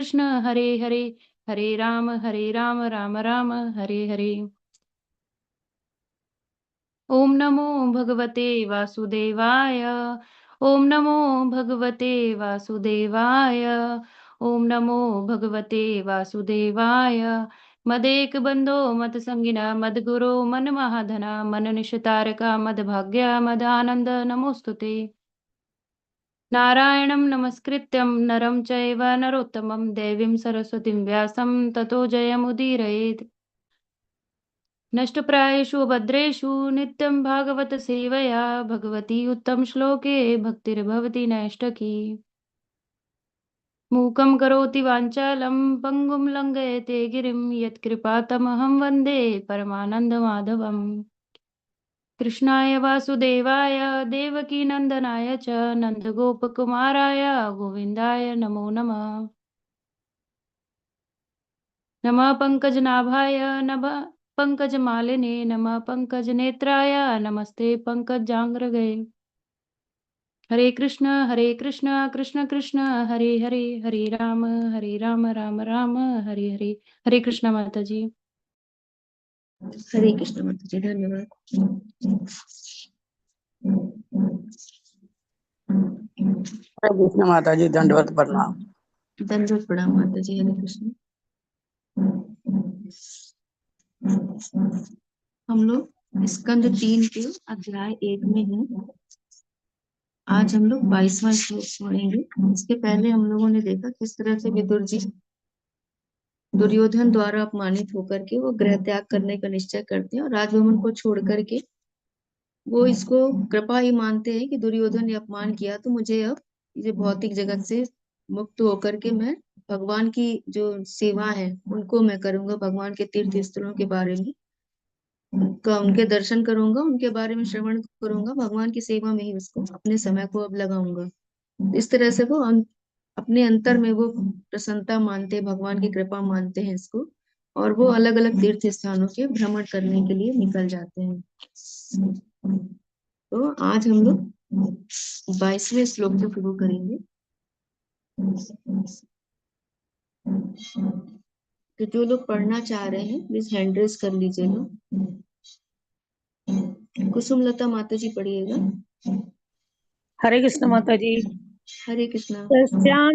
कृष्ण हरे हरे, हरे राम राम राम हरे हरे। ओम नमो भगवते वासुदेवाय। ओम नमो भगवते वासुदेवाय। ओम नमो भगवते वासुदेवाय। मदेक बंधो मत संगिना मदगुरो मन महाधना मन निशतारका मदभाग्य मदानंद नमोस्तुते। नारायणं नमस्कृत्यं नरं चैव नरोत्तमं देवीं सरस्वतीं व्यासं ततो जयमुदीरयेत्। नष्टप्रायेषु भद्रेषु नित्यं भागवत सेवया भगवती उत्तम श्लोके भक्तिर्भवति नैष्टकी। मूकं करोति वाञ्छालं पङ्गुं लङ्घयते गिरिं यत्कृपातमहं वन्दे परमानन्दमाधवम्। कृष्णाय वासुदेवाय देवकीनन्दनाय च नन्दगोपकुमाराय गोविन्दाय नमो नमः। नमः पंकजनाभाय नमः पंकजमालिने नमः पंकजनेत्राय नमस्ते पंकजांग्रगे। हरे कृष्ण कृष्ण कृष्ण हरे हरे, हरे राम राम राम हरे हरे। हरे कृष्ण माता जी। हरे कृष्ण माता जी, धन्यवाद। हरे कृष्ण माता जी, दंडवत प्रणाम। दंडवत प्रणाम माता जी। हरे कृष्ण। हम लोग स्कंद 3 के अध्याय 1 में हैं। आज हम लोग 22वां श्लोक पढ़ेंगे। इसके पहले हम लोगों ने देखा किस तरह से विदुर जी दुर्योधन द्वारा अपमानित होकर के वो गृह त्याग करने का निश्चय करते हैं और राजभवन को छोड़ करके वो इसको कृपा ही मानते हैं कि दुर्योधन ने अपमान किया तो मुझे अब ये भौतिक जगत से मुक्त होकर के मैं भगवान की जो सेवा है उनको मैं करूंगा, भगवान के तीर्थ स्थलों के बारे में उनके दर्शन करूंगा, उनके बारे में श्रवण करूंगा, भगवान की सेवा में ही उसको अपने समय को अब लगाऊंगा। इस तरह से वो अपने अंतर में वो प्रसन्नता मानते हैं, भगवान की कृपा मानते हैं इसको, और वो अलग अलग तीर्थ स्थानों के भ्रमण करने के लिए निकल जाते हैं। तो आज हम लोग 22वें श्लोक से शुरू करेंगे। तो जो लोग पढ़ना चाह रहे हैं प्लीज हैंड रेज कर लीजिएगा। कुसुमलता माता जी पढ़िएगा। हरे कृष्ण माता जी। हरे कृष्णा। तस्यां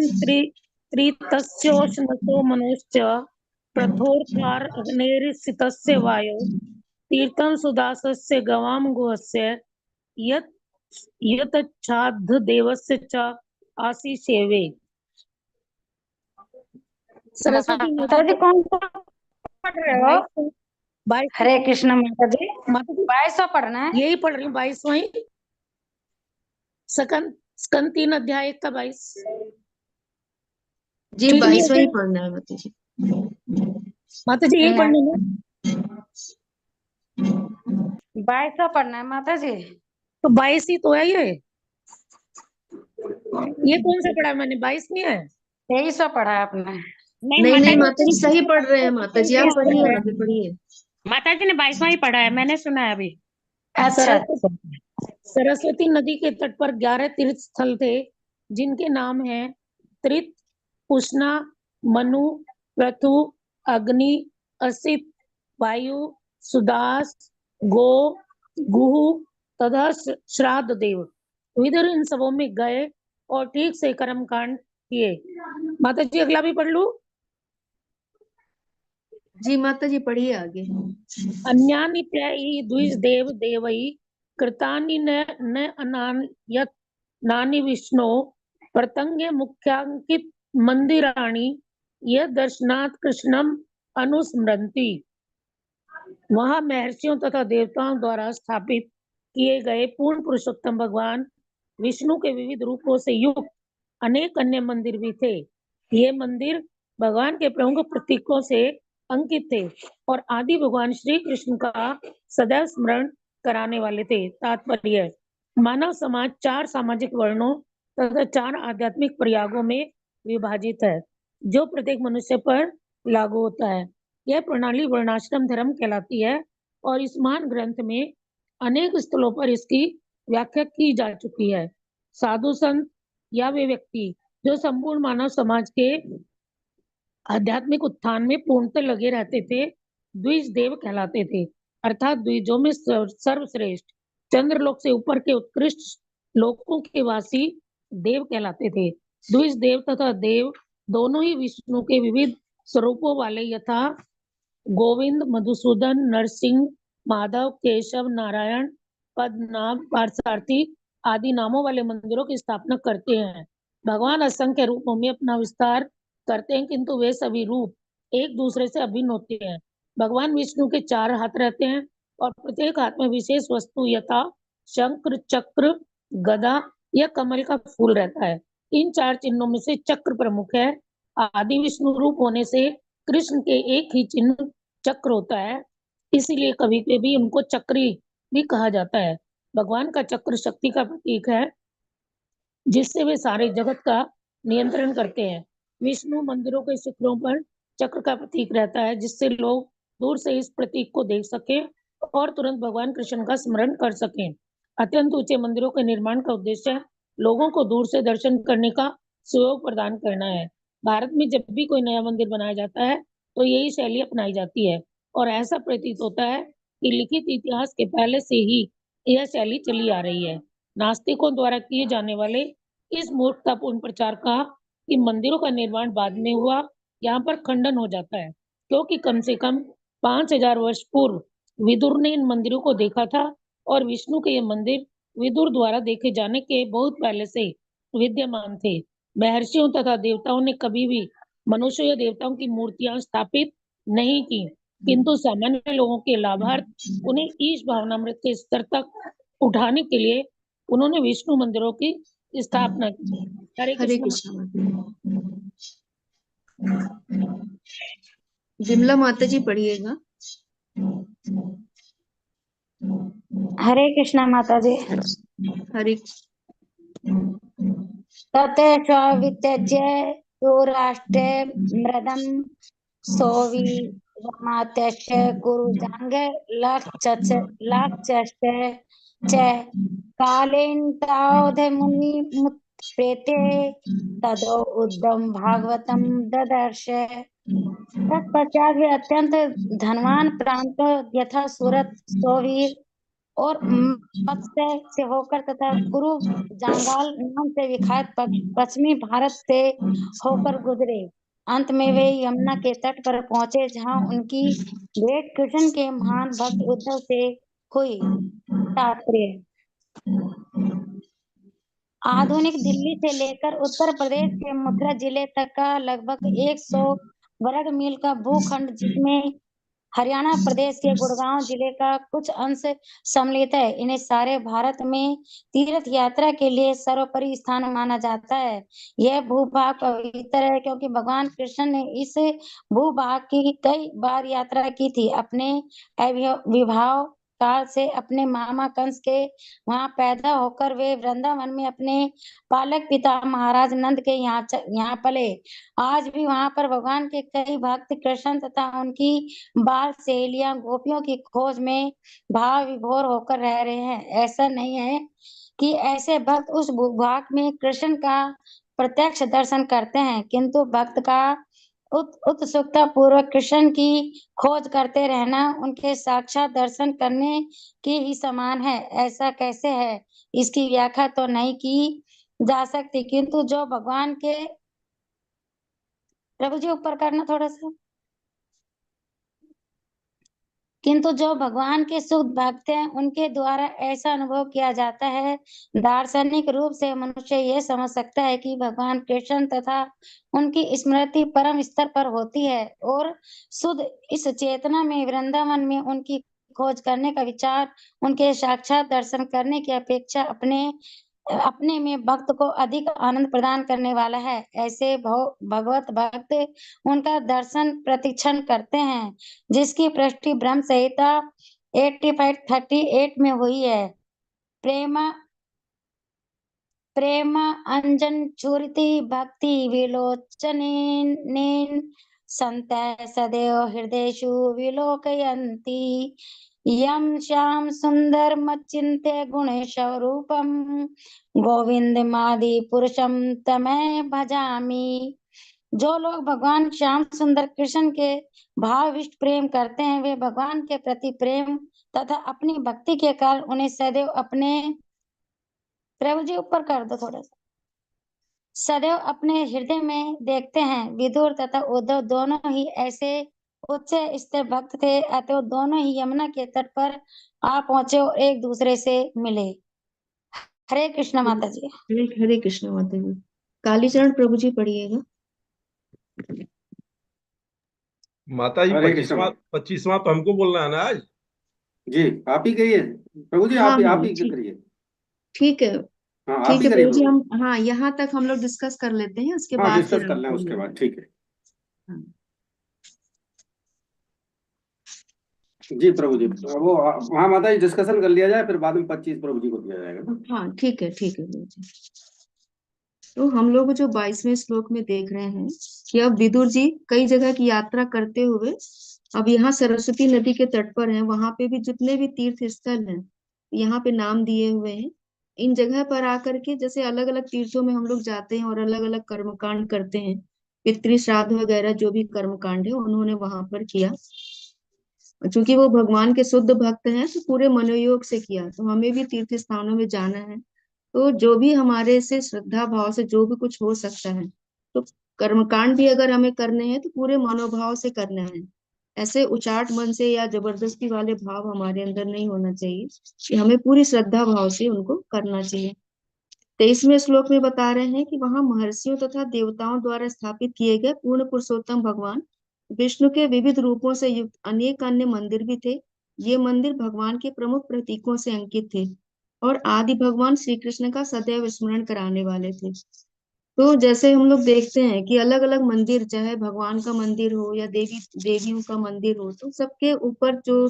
त्रितस्योष्णसो मनोश्च प्रथोर्कार अग्नेरिसितस्य वायो तीर्थं सुदासस्य गवां गुहस्य यत् यतच्छाद्ध देवस्य च आशीषेवे। सरस्वती माता जी कौन सा पढ़ रहे हो? 22 हरे कृष्ण माता जी, माता जी 22 पढ़ना है। यही पढ़ रही हूँ, 22वां स्कंद 3 अध्याय 1 का 22 जी। 22वां ही पढ़ना है माता जी। माता जी यही पढ़ना है। 22 पढ़ना है माता जी। तो 22 ही तो है ये कौन सा पढ़ा मैंने? 22 नहीं है, 23 पढ़ा है आपने। नहीं माता जी सही पढ़ रहे हैं माता जी, आप पढ़िए, आगे पढ़िए। माता जी ने 22वां ही पढ़ा है, मैंने सुना है अभी। अच्छा। सरस्वती नदी के तट पर 11 तीर्थ स्थल थे जिनके नाम हैं त्रित, पुष्णा, मनु, प्रथु, अग्नि, असित, वायु, सुदास, गो, गुहु तथा श्राद्ध देव। विदुर इन सबों में गए और ठीक से कर्म कांड किए। माता जी अगला भी पढ़ लू। जी माता जी पढ़िए आगे। अन्यानि हि द्विज देव देवै कृतानि न अनान्यत् नानि विष्णो प्रतंगे मुख्यांकित मंदिराणि यह दर्शनात् कृष्णम अनुस्मरन्ति। वहां महर्षियों तथा देवताओं द्वारा स्थापित किए गए पूर्ण पुरुषोत्तम भगवान विष्णु के विविध रूपों से युक्त अनेक अन्य मंदिर भी थे। ये मंदिर भगवान के प्रमुख प्रतीकों से अंकित थे और आदि भगवान श्री कृष्ण का सदैव स्मरण कराने वाले थे। तात्पर्य: मानव समाज 4 सामाजिक वर्णों तथा 4 आध्यात्मिक प्रयागों में विभाजित है जो प्रत्येक मनुष्य पर लागू होता है। यह प्रणाली वर्णाश्रम धर्म कहलाती है और इस महान ग्रंथ में अनेक स्थलों पर इसकी व्याख्या की जा चुकी है। साधु संत या वे व्यक्ति जो संपूर्ण मानव समाज के आध्यात्मिक उत्थान में पूर्णतः लगे रहते थे, द्विज देव कहलाते थे, अर्थात द्विजों में सर्वश्रेष्ठ, चंद्रलोक से ऊपर के उत्कृष्ट लोकों के वासी देव कहलाते थे। द्विज देव तथा देव दोनों ही विष्णु के विविध स्वरूपों वाले यथा गोविंद, मधुसूदन, नरसिंह, माधव, केशव, नारायण, पद्मनाभ, पार्थसारथी आदि नामों वाले मंदिरों की स्थापना करते हैं। भगवान असंख्य रूपों में अपना विस्तार करते हैं, किंतु वे सभी रूप एक दूसरे से अभिन्न होते हैं। भगवान विष्णु के 4 हाथ रहते हैं और प्रत्येक हाथ में विशेष वस्तु यथा शंख, चक्र, गदा या कमल का फूल रहता है। इन 4 चिन्हों में से चक्र प्रमुख है। आदि विष्णु रूप होने से कृष्ण के एक ही चिन्ह चक्र होता है, इसीलिए कभी कभी उनको चक्री भी कहा जाता है। भगवान का चक्र शक्ति का प्रतीक है, जिससे वे सारे जगत का नियंत्रण करते हैं। विष्णु मंदिरों के शिखरों पर चक्र का प्रतीक रहता है, जिससे लोग दूर से इस प्रतीक को देख सकें और तुरंत भगवान कृष्ण का स्मरण कर सकें। अत्यंत ऊंचे मंदिरों के निर्माण का उद्देश्य लोगों को दूर से दर्शन करने का सुयोग प्रदान करना है। भारत में जब भी कोई नया मंदिर बनाया जाता है तो यही शैली अपनाई जाती है और ऐसा प्रतीत होता है कि लिखित इतिहास के पहले से ही यह शैली चली आ रही है। नास्तिकों द्वारा किए जाने वाले इस मूर्खतापूर्ण प्रचार का कि मंदिरों का निर्माण बाद में हुआ, यहाँ पर खंडन हो जाता है, क्योंकि कम से कम 5000 वर्ष पूर्व विदुर ने इन मंदिरों को देखा था और विष्णु के ये मंदिर विदुर द्वारा देखे जाने के बहुत पहले से विद्यमान थे। महर्षियों तथा देवताओं ने कभी भी मनुष्य या देवताओं की मूर्तियां स्थापित नहीं की, किंतु सामान्य लोगों के लाभार्थ उन्हें ईश भावनामृत के स्तर तक उठाने के लिए उन्होंने विष्णु मंदिरों की स्थापना की। हरे कृष्ण। विमला माता जी पढ़िएगा। हरे कृष्णा माता जी। हरे तते वित्यज्य दुराष्टे मृदम सोवी रमात्यश्च कुरुजांग लाक्षश्च च कालेन तावध मुनि प्रेते तदो उद्धम भागवतम ददर्श। तत्पश्चात वे अत्यंत धनवान प्रांत यथा सूरत, सोवीर और मत्स्य से होकर तथा कुरु जांगाल नाम से विख्यात पश्चिमी भारत से होकर गुजरे। अंत में वे यमुना के तट पर पहुंचे, जहां उनकी भेंट कृष्ण के महान भक्त उद्धव से हुई। तात्पर्य: आधुनिक दिल्ली से लेकर उत्तर प्रदेश के मथुरा जिले तक का लगभग 100 वर्ग मील का भूखंड, जिसमें हरियाणा प्रदेश के गुड़गांव जिले का कुछ अंश सम्मिलित है, इन्हें सारे भारत में तीर्थ यात्रा के लिए सर्वोपरि स्थान माना जाता है। यह भूभाग पवित्र है क्योंकि भगवान कृष्ण ने इस भूभाग की कई बार यात्रा की थी। अपने विवाह काल से अपने मामा कंस के वहां पैदा होकर वे वृंदावन में अपने पालक पिता महाराज नंद के यहाँ पले। आज भी वहां पर भगवान के कई भक्त कृष्ण तथा उनकी बाल सहेलियां गोपियों की खोज में भाव विभोर होकर रह रहे हैं। ऐसा नहीं है कि ऐसे भक्त उस भूभाग में कृष्ण का प्रत्यक्ष दर्शन करते हैं, किंतु भक्त का उत्सुकता पूर्वक कृष्ण की खोज करते रहना उनके साक्षात दर्शन करने के ही समान है। ऐसा कैसे है, इसकी व्याख्या तो नहीं की जा सकती, किंतु जो भगवान के प्रभु जी ऊपर करना थोड़ा सा किंतु जो भगवान के शुद्ध भक्त हैं, उनके द्वारा ऐसा अनुभव किया जाता है। दार्शनिक रूप से मनुष्य यह समझ सकता है कि भगवान कृष्ण तथा उनकी स्मृति परम स्तर पर होती है और शुद्ध इस चेतना में वृंदावन में उनकी खोज करने का विचार उनके साक्षात दर्शन करने की अपेक्षा अपने में भक्त को अधिक आनंद प्रदान करने वाला है। ऐसे भगवत भक्त उनका दर्शन प्रतिक्षण करते हैं, जिसकी पुष्टि ब्रह्म संहिता 85:38 में हुई है। प्रेम अंजन चूरिति भक्ति विलोचनेन संत सदैव हृदयेषु विलोकयन्ति। यम श्याम सुंदर मच्चिन्त्य गुणेशरूपम गोविंदमादि पुरुषम तमै भजामि। जो लोग भगवान श्याम सुंदर कृष्ण के भावविष्ट प्रेम करते हैं, वे भगवान के प्रति प्रेम तथा अपनी भक्ति के कारण उन्हें सदैव अपने, प्रभु जी ऊपर कर दो थोड़ा सा, सदैव अपने हृदय में देखते हैं। विदुर तथा उद्धव दोनों ही ऐसे उच्च स्थिर भक्त थे, अतः दोनों ही यमुना के तट पर आ पहुंचे और एक दूसरे से मिले। हरे कृष्ण माता जी। हरे हरे कृष्ण माता जी। कालीचरण प्रभु जी पढ़िएगा। माता जी हरे कृष्ण। 25वां तो हमको बोलना है ना आज। जी आप ही कहिए प्रभु जी, हाँ आप हाँ ही ठीक करिए। ठीक है हाँ आप ठीक ही है करिए प्रभु जी। प्रभु। हम हाँ यहाँ तक हम लोग डिस्कस कर लेते हैं, उसके हाँ बाद डिस्कस फिर कर आप लें उसके बोलिए। बाद, ठीक है। हाँ। जी प्रभु जी, वो वहाँ माता जी डिस्कशन कर लिया जाए, फिर बाद में 25 प्रभु जी को दिया जाएगा ना। हाँ ठीक है प्रभु जी। तो हम लोग जो 22वें श्लोक में देख रहे हैं कि अब विदुर जी कई जगह की यात्रा करते हुए अब यहाँ सरस्वती नदी के तट पर हैं। वहां पे भी जितने भी तीर्थ स्थल हैं यहाँ पे नाम दिए हुए हैं। इन जगह पर आकर के जैसे अलग अलग तीर्थों में हम लोग जाते हैं और अलग अलग कर्मकांड करते हैं। पितृ श्राद्ध वगैरह जो भी कर्मकांड है उन्होंने वहां पर किया। चूंकि वो भगवान के शुद्ध भक्त हैं तो पूरे मनोयोग से किया। तो हमें भी तीर्थ स्थानों में जाना है, तो जो भी हमारे से श्रद्धा भाव से जो भी कुछ हो सकता है, तो कर्मकांड भी अगर हमें करने हैं तो पूरे मनोभाव से करना है। ऐसे उचाट मन से या जबरदस्ती वाले भाव हमारे अंदर नहीं होना चाहिए, कि हमें पूरी श्रद्धा भाव से उनको करना चाहिए। 23वें श्लोक में बता रहे हैं कि वहां महर्षियों तथा देवताओं द्वारा स्थापित किए गए पूर्ण पुरुषोत्तम भगवान विष्णु के विविध रूपों से युक्त अनेक अन्य मंदिर भी थे। ये मंदिर भगवान के प्रमुख प्रतीकों से अंकित थे और आदि भगवान श्री कृष्ण का सदैव स्मरण कराने वाले थे। तो जैसे हम लोग देखते हैं कि अलग अलग मंदिर, चाहे भगवान का मंदिर हो या देवी देवियों का मंदिर हो, तो सबके ऊपर जो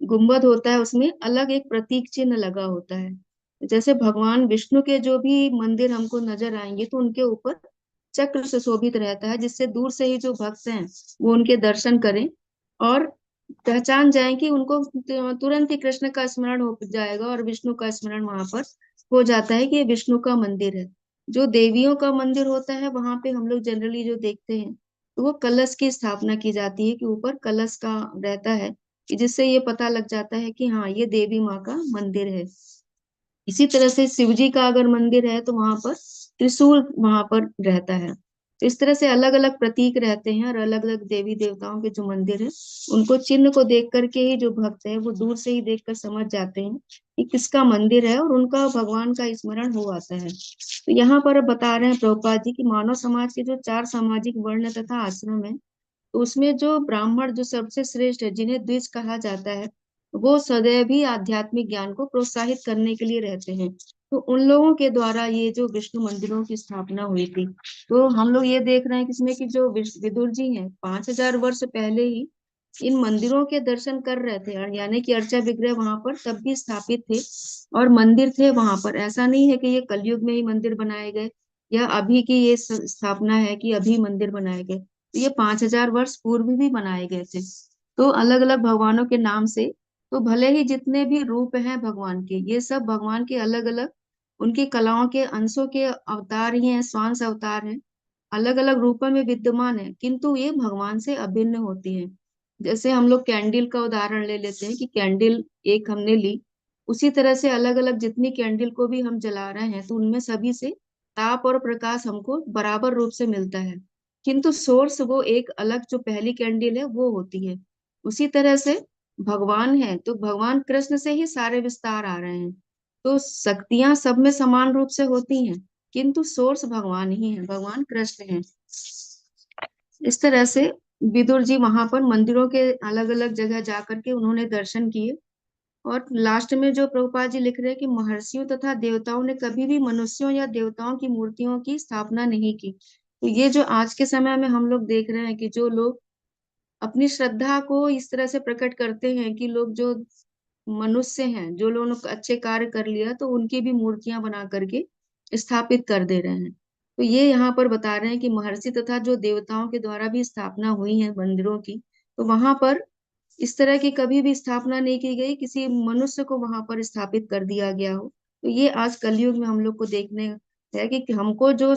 गुम्बद होता है उसमें अलग एक प्रतीक चिन्ह लगा होता है। जैसे भगवान विष्णु के जो भी मंदिर हमको नजर आएंगे तो उनके ऊपर चक्र से शोभित रहता है, जिससे दूर से ही जो भक्त हैं वो उनके दर्शन करें और पहचान जाए कि उनको तुरंत ही कृष्ण का स्मरण हो जाएगा और विष्णु का स्मरण वहां पर हो जाता है कि ये विष्णु का मंदिर है। जो देवियों का मंदिर होता है वहां पे हम लोग जनरली जो देखते हैं तो वो कलश की स्थापना की जाती है कि ऊपर कलश का रहता है, कि जिससे ये पता लग जाता है कि हाँ ये देवी माँ का मंदिर है। इसी तरह से शिव जी का अगर मंदिर है तो वहां पर त्रिशूल वहां पर रहता है। तो इस तरह से अलग अलग प्रतीक रहते हैं और अलग अलग देवी देवताओं के जो मंदिर है उनको चिन्ह को देख करके ही जो भक्त है वो दूर से ही देखकर समझ जाते हैं कि किसका मंदिर है और उनका भगवान का स्मरण हो आता है। तो यहाँ पर अब बता रहे हैं प्रभुपाद जी की मानव समाज के जो 4 सामाजिक वर्ण तथा आश्रम है, तो उसमें जो ब्राह्मण जो सबसे श्रेष्ठ है, जिन्हें द्विज कहा जाता है, वो सदैव ही आध्यात्मिक ज्ञान को प्रोत्साहित करने के लिए रहते हैं। तो उन लोगों के द्वारा ये जो विष्णु मंदिरों की स्थापना हुई थी। तो हम लोग ये देख रहे हैं किसमें कि जो विदुर जी हैं 5000 वर्ष पहले ही इन मंदिरों के दर्शन कर रहे थे, यानी कि अर्चा विग्रह वहां पर तब भी स्थापित थे और मंदिर थे वहां पर। ऐसा नहीं है कि ये कलयुग में ही मंदिर बनाए गए या अभी की ये स्थापना है कि अभी मंदिर बनाए गए। तो ये 5000 वर्ष पूर्व भी बनाए गए थे। तो अलग अलग भगवानों के नाम से, तो भले ही जितने भी रूप हैं भगवान के, ये सब भगवान के अलग अलग उनकी कलाओं के अंशों के अवतार ही हैं, स्वांश अवतार हैं, अलग अलग रूपों में विद्यमान है, किंतु ये भगवान से अभिन्न होती हैं। जैसे हम लोग कैंडल का उदाहरण ले लेते हैं कि कैंडल एक हमने ली, उसी तरह से अलग अलग जितनी कैंडल को भी हम जला रहे हैं तो उनमें सभी से ताप और प्रकाश हमको बराबर रूप से मिलता है, किंतु सोर्स वो एक अलग जो पहली कैंडल है वो होती है। उसी तरह से भगवान है तो भगवान कृष्ण से ही सारे विस्तार आ रहे हैं। तो शक्तियां सब में समान रूप से होती हैं, किंतु सोर्स भगवान ही है, भगवान कृष्ण है। इस तरह से विदुर जी वहां पर मंदिरों के अलग अलग जगह जाकर के उन्होंने दर्शन किए। और लास्ट में जो प्रभुपाद जी लिख रहे हैं कि महर्षियों तथा देवताओं ने कभी भी मनुष्यों या देवताओं की मूर्तियों की स्थापना नहीं की। तो ये जो आज के समय में हम लोग देख रहे हैं कि जो लोग अपनी श्रद्धा को इस तरह से प्रकट करते हैं कि लोग जो मनुष्य हैं, जो लोगों ने अच्छे कार्य कर लिया तो उनकी भी मूर्तियां बना करके स्थापित कर दे रहे हैं। तो ये यहाँ पर बता रहे हैं कि महर्षि तथा जो देवताओं के द्वारा भी स्थापना हुई है मंदिरों की, तो वहां पर इस तरह की कभी भी स्थापना नहीं की गई किसी मनुष्य को वहां पर स्थापित कर दिया गया हो। तो ये आज कलयुग में हम लोग को देखने है कि हमको जो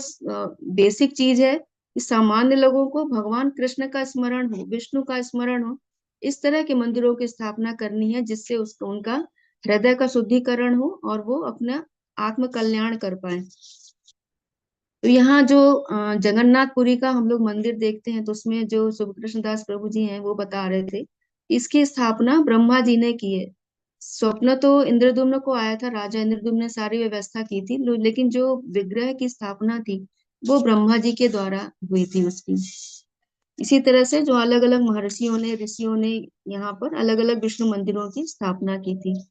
बेसिक चीज है कि सामान्य लोगों को भगवान कृष्ण का स्मरण हो, विष्णु का स्मरण हो, इस तरह के मंदिरों की स्थापना करनी है जिससे उसको उनका हृदय का शुद्धिकरण हो और वो अपना आत्म कल्याण कर पाए। तो यहाँ जो जगन्नाथपुरी का हम लोग मंदिर देखते हैं तो उसमें जो सुभकृष्ण दास प्रभु जी हैं वो बता रहे थे, इसकी स्थापना ब्रह्मा जी ने की है। स्वप्न तो इंद्रद्युम्न को आया था, राजा इंद्रद्युम्न ने सारी व्यवस्था की थी, लेकिन जो विग्रह की स्थापना थी वो ब्रह्मा जी के द्वारा हुई थी उसकी। इसी तरह से जो अलग अलग महर्षियों ने, ऋषियों ने यहाँ पर अलग अलग विष्णु मंदिरों की स्थापना की थी।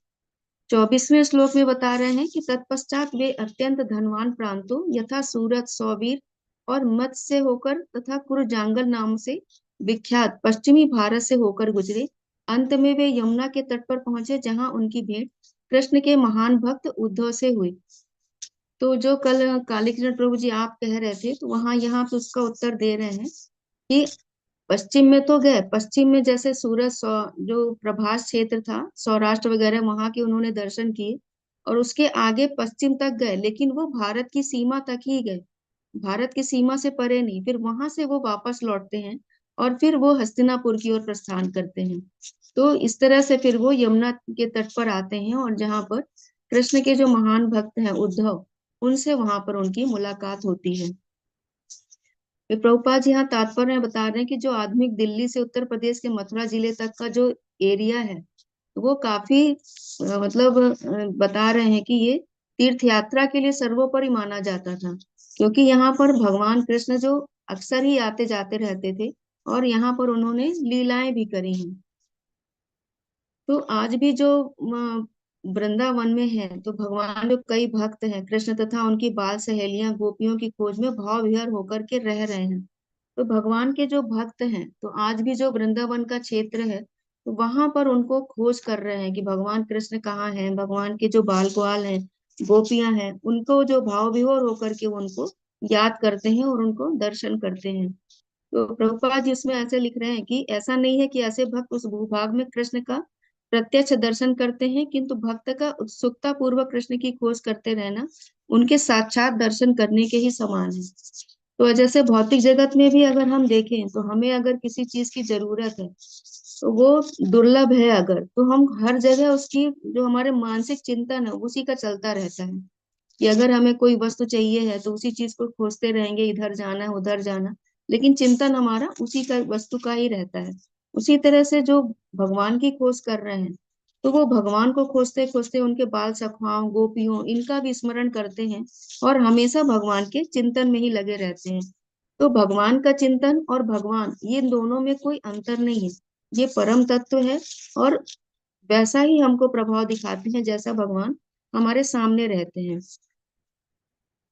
24वें श्लोक में बता रहे हैं कि तत्पश्चात वे अत्यंत धनवान प्रांतों यथा सूरत, सौवीर और मत्स्य से होकर तथा कुरजांगल नाम से विख्यात पश्चिमी भारत से होकर गुजरे। अंत में वे यमुना के तट पर पहुंचे जहां उनकी भेंट कृष्ण के महान भक्त उद्धव से हुई। तो जो कल कालीकृष्ण प्रभु जी आप कह रहे थे, तो वहां यहाँ पे उसका उत्तर दे रहे हैं कि पश्चिम में तो गए, पश्चिम में जैसे सूरत जो प्रभास क्षेत्र था, सौराष्ट्र वगैरह वहां के उन्होंने दर्शन किए और उसके आगे पश्चिम तक गए, लेकिन वो भारत की सीमा तक ही गए, भारत की सीमा से परे नहीं। फिर वहां से वो वापस लौटते हैं और फिर वो हस्तिनापुर की ओर प्रस्थान करते हैं। तो इस तरह से फिर वो यमुना के तट पर आते हैं और जहाँ पर कृष्ण के जो महान भक्त हैं उद्धव, उनसे वहां पर उनकी मुलाकात होती है। फिर प्रभुपाद जी यहाँ तात्पर्य में बता रहे हैं कि जो आधुनिक दिल्ली से उत्तर प्रदेश के मथुरा जिले तक का जो एरिया है वो काफी बता रहे हैं कि ये तीर्थ यात्रा के लिए सर्वोपरि माना जाता था, क्योंकि यहाँ पर भगवान कृष्ण जो अक्सर ही आते जाते रहते थे और यहाँ पर उन्होंने लीलाएं भी करी हैं। तो आज भी जो वृंदावन में है तो भगवान जो कई भक्त हैं कृष्ण तथा उनकी बाल सहेलियां गोपियों की खोज में भाव विहर होकर के रह रहे हैं। तो भगवान के जो भक्त हैं तो आज भी जो वृंदावन का क्षेत्र है तो वहां पर उनको खोज कर रहे हैं कि भगवान कृष्ण कहाँ हैं, भगवान के जो बाल ग्वाल हैं, गोपियां हैं, उनको जो भाव विभोर होकर के वो उनको याद करते हैं और उनको दर्शन करते हैं। तो प्रभुपाद जी उसमें ऐसे लिख रहे हैं कि ऐसा नहीं है कि ऐसे भक्त उस भूभाग में कृष्ण का प्रत्यक्ष दर्शन करते हैं, किंतु भक्त का उत्सुकता पूर्वक कृष्ण की खोज करते रहना उनके साक्षात दर्शन करने के ही समान है। तो जैसे भौतिक जगत में भी अगर हम देखें तो हमें अगर किसी चीज की जरूरत है तो वो दुर्लभ है अगर, तो हम हर जगह उसकी जो हमारे मानसिक चिंतन है उसी का चलता रहता है कि अगर हमें कोई वस्तु चाहिए है तो उसी चीज को खोजते रहेंगे, इधर जाना है उधर जाना, लेकिन चिंतन हमारा उसी का वस्तु का ही रहता है। उसी तरह से जो भगवान की खोज कर रहे हैं तो वो भगवान को खोजते खोजते उनके बाल सखाओं, गोपियों, इनका भी स्मरण करते हैं और हमेशा भगवान के चिंतन में ही लगे रहते हैं। तो भगवान का चिंतन और भगवान ये दोनों में कोई अंतर नहीं है, ये परम तत्व है और वैसा ही हमको प्रभाव दिखाते हैं जैसा भगवान हमारे सामने रहते हैं।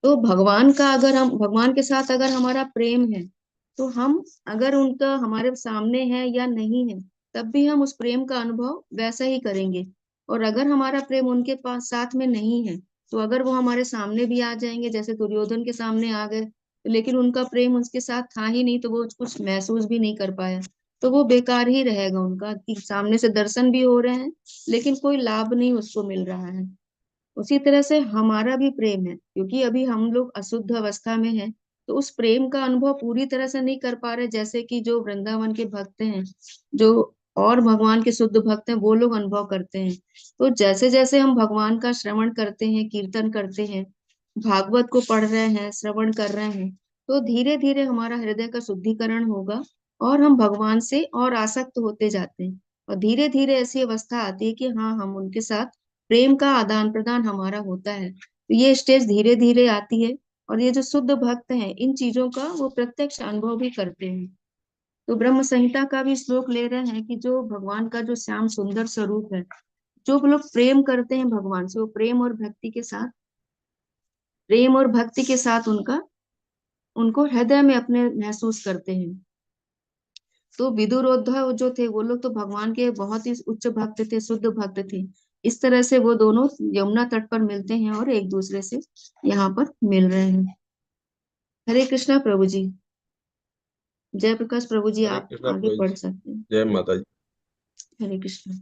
तो भगवान का अगर हम भगवान के साथ अगर हमारा प्रेम है तो हम अगर उनका हमारे सामने है या नहीं है तब भी हम उस प्रेम का अनुभव वैसा ही करेंगे। और अगर हमारा प्रेम उनके पास साथ में नहीं है तो अगर वो हमारे सामने भी आ जाएंगे, जैसे दुर्योधन के सामने आ गए लेकिन उनका प्रेम उसके साथ था ही नहीं तो वो कुछ महसूस भी नहीं कर पाया, तो वो बेकार ही रहेगा उनका कि सामने से दर्शन भी हो रहे हैं लेकिन कोई लाभ नहीं उसको मिल रहा है। उसी तरह से हमारा भी प्रेम है, क्योंकि अभी हम लोग अशुद्ध अवस्था में हैं तो उस प्रेम का अनुभव पूरी तरह से नहीं कर पा रहे, जैसे कि जो वृंदावन के भक्त हैं, जो और भगवान के शुद्ध भक्त हैं वो लोग अनुभव करते हैं। तो जैसे जैसे हम भगवान का श्रवण करते हैं, कीर्तन करते हैं, भागवत को पढ़ रहे हैं, श्रवण कर रहे हैं, तो धीरे धीरे हमारा हृदय का शुद्धिकरण होगा और हम भगवान से और आसक्त होते जाते हैं और धीरे धीरे ऐसी अवस्था आती है कि हाँ हम उनके साथ प्रेम का आदान प्रदान हमारा होता है। तो ये स्टेज धीरे धीरे आती है और ये जो शुद्ध भक्त हैं इन चीजों का वो प्रत्यक्ष अनुभव भी करते हैं। तो ब्रह्म संहिता का भी श्लोक ले रहे हैं कि जो भगवान का जो श्याम सुंदर स्वरूप है, जो लोग प्रेम करते हैं भगवान से वो प्रेम और भक्ति के साथ उनका उनको हृदय में अपने महसूस करते हैं। तो विदुरोद्धव जो थे वो लोग तो भगवान के बहुत ही उच्च भक्त थे, शुद्ध भक्त थे। इस तरह से वो दोनों यमुना तट पर मिलते हैं और एक दूसरे से यहाँ पर मिल रहे हैं। हरे कृष्णा प्रभु जी। जय प्रकाश प्रभु जी, हरे आप कृष्णा आगे प्रभु पढ़ जी। सकते हैं। जय माता जी। हरे कृष्णा।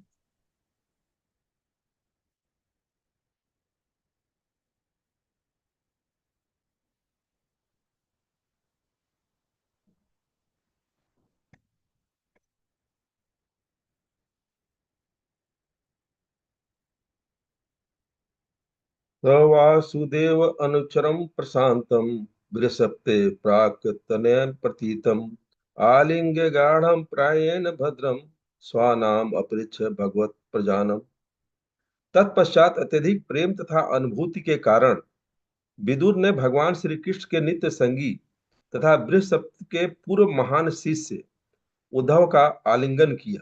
स वासुदेव अनुचरम प्रशांतम बृहस्पते प्राक तनयन प्रतीतम आलिंग्य गाढ़म प्रायेण भद्रम स्वानाम अपृच्छ भगवत प्रजानम। तत्पश्चात अत्यधिक प्रेम तथा अनुभूति के कारण विदुर ने भगवान श्री कृष्ण के नित्य संगी तथा बृहस्पति के पूर्व महान शिष्य उद्धव का आलिंगन किया।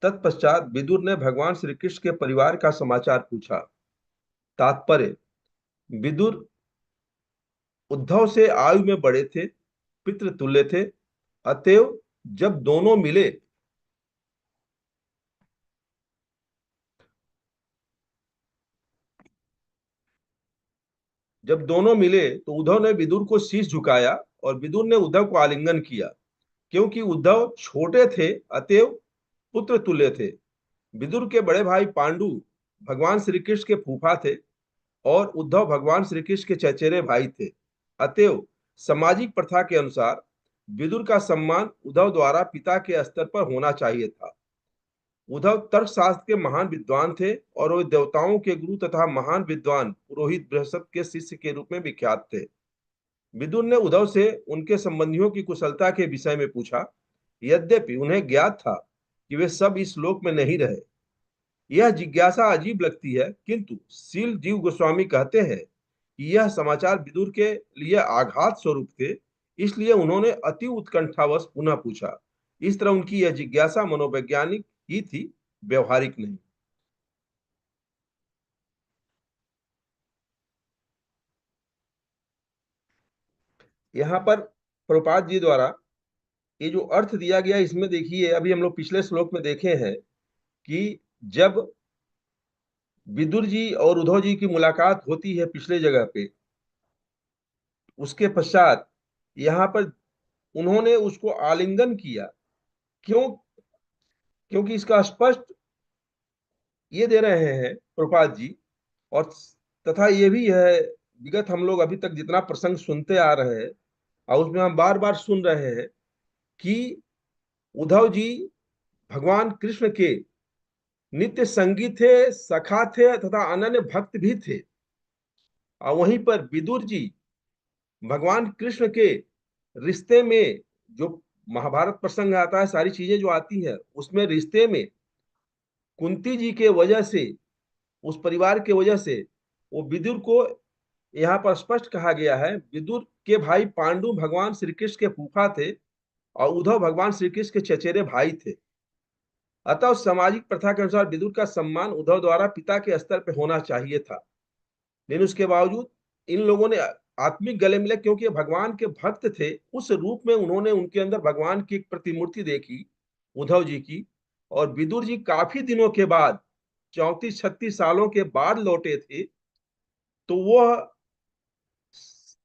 तत्पश्चात विदुर ने भगवान श्री कृष्ण के परिवार का समाचार पूछा। तात्पर्य: विदुर उद्धव से आयु में बड़े थे, पितृतुल्य थे, अतएव जब दोनों मिले तो उद्धव ने विदुर को शीश झुकाया और विदुर ने उद्धव को आलिंगन किया। क्योंकि उद्धव छोटे थे अतएव पुत्र तुल्य थे। विदुर के बड़े भाई पांडु भगवान श्री कृष्ण के फूफा थे और उद्धव भगवान श्री कृष्ण के चचेरे भाई थे। अतएव सामाजिक प्रथा के अनुसार विदुर का सम्मान उद्धव द्वारा पिता के स्तर पर होना चाहिए था। उद्धव तर्कशास्त्र के महान विद्वान थे और वे देवताओं के गुरु तथा महान विद्वान पुरोहित बृहस्पति के शिष्य के रूप में विख्यात थे। विदुर ने उद्धव से उनके संबंधियों की कुशलता के विषय में पूछा। यद्यपि उन्हें ज्ञात था कि वे सब इस लोक में नहीं रहे। यह जिज्ञासा अजीब लगती है, किंतु शील जीव गोस्वामी कहते हैं कि यह समाचार विदुर के लिए आघात स्वरूप थे, इसलिए उन्होंने अति उत्कंठावश पुनः पूछा। इस तरह उनकी यह जिज्ञासा मनोवैज्ञानिक ही थी, व्यवहारिक नहीं। यहाँ पर प्रभुपाद जी द्वारा ये जो अर्थ दिया गया इसमें देखिए, अभी हम लोग पिछले श्लोक में देखे हैं कि जब विदुर जी और उद्धव जी की मुलाकात होती है पिछले जगह पे, उसके पश्चात यहाँ पर उन्होंने उसको आलिंगन किया। क्यों? क्योंकि इसका स्पष्ट ये दे रहे हैं प्रभुपाद जी, और तथा ये भी है, विगत हम लोग अभी तक जितना प्रसंग सुनते आ रहे हैं और उसमें हम बार बार सुन रहे हैं कि उद्धव जी भगवान कृष्ण के नित्य संगी थे, सखा थे तथा अनन्य भक्त भी थे। और वहीं पर विदुर जी भगवान कृष्ण के रिश्ते में, जो महाभारत प्रसंग आता है, सारी चीजें जो आती हैं उसमें रिश्ते में कुंती जी के वजह से, उस परिवार के वजह से वो विदुर को यहाँ पर स्पष्ट कहा गया है। विदुर के भाई पांडु भगवान श्री कृष्ण के फूफा थे और उद्धव भगवान श्री कृष्ण के चचेरे भाई थे। अतः सामाजिक प्रथा के अनुसार विदुर का सम्मान उद्धव द्वारा पिता के स्तर पर होना चाहिए था, लेकिन उसके बावजूद इन लोगों ने आत्मिक गले मिले, क्योंकि भगवान के भक्त थे। उस रूप में उन्होंने उनके अंदर भगवान की एक प्रतिमूर्ति देखी उद्धव जी की, और विदुर जी काफी दिनों के बाद 34-36 सालों के बाद लौटे थे, तो वह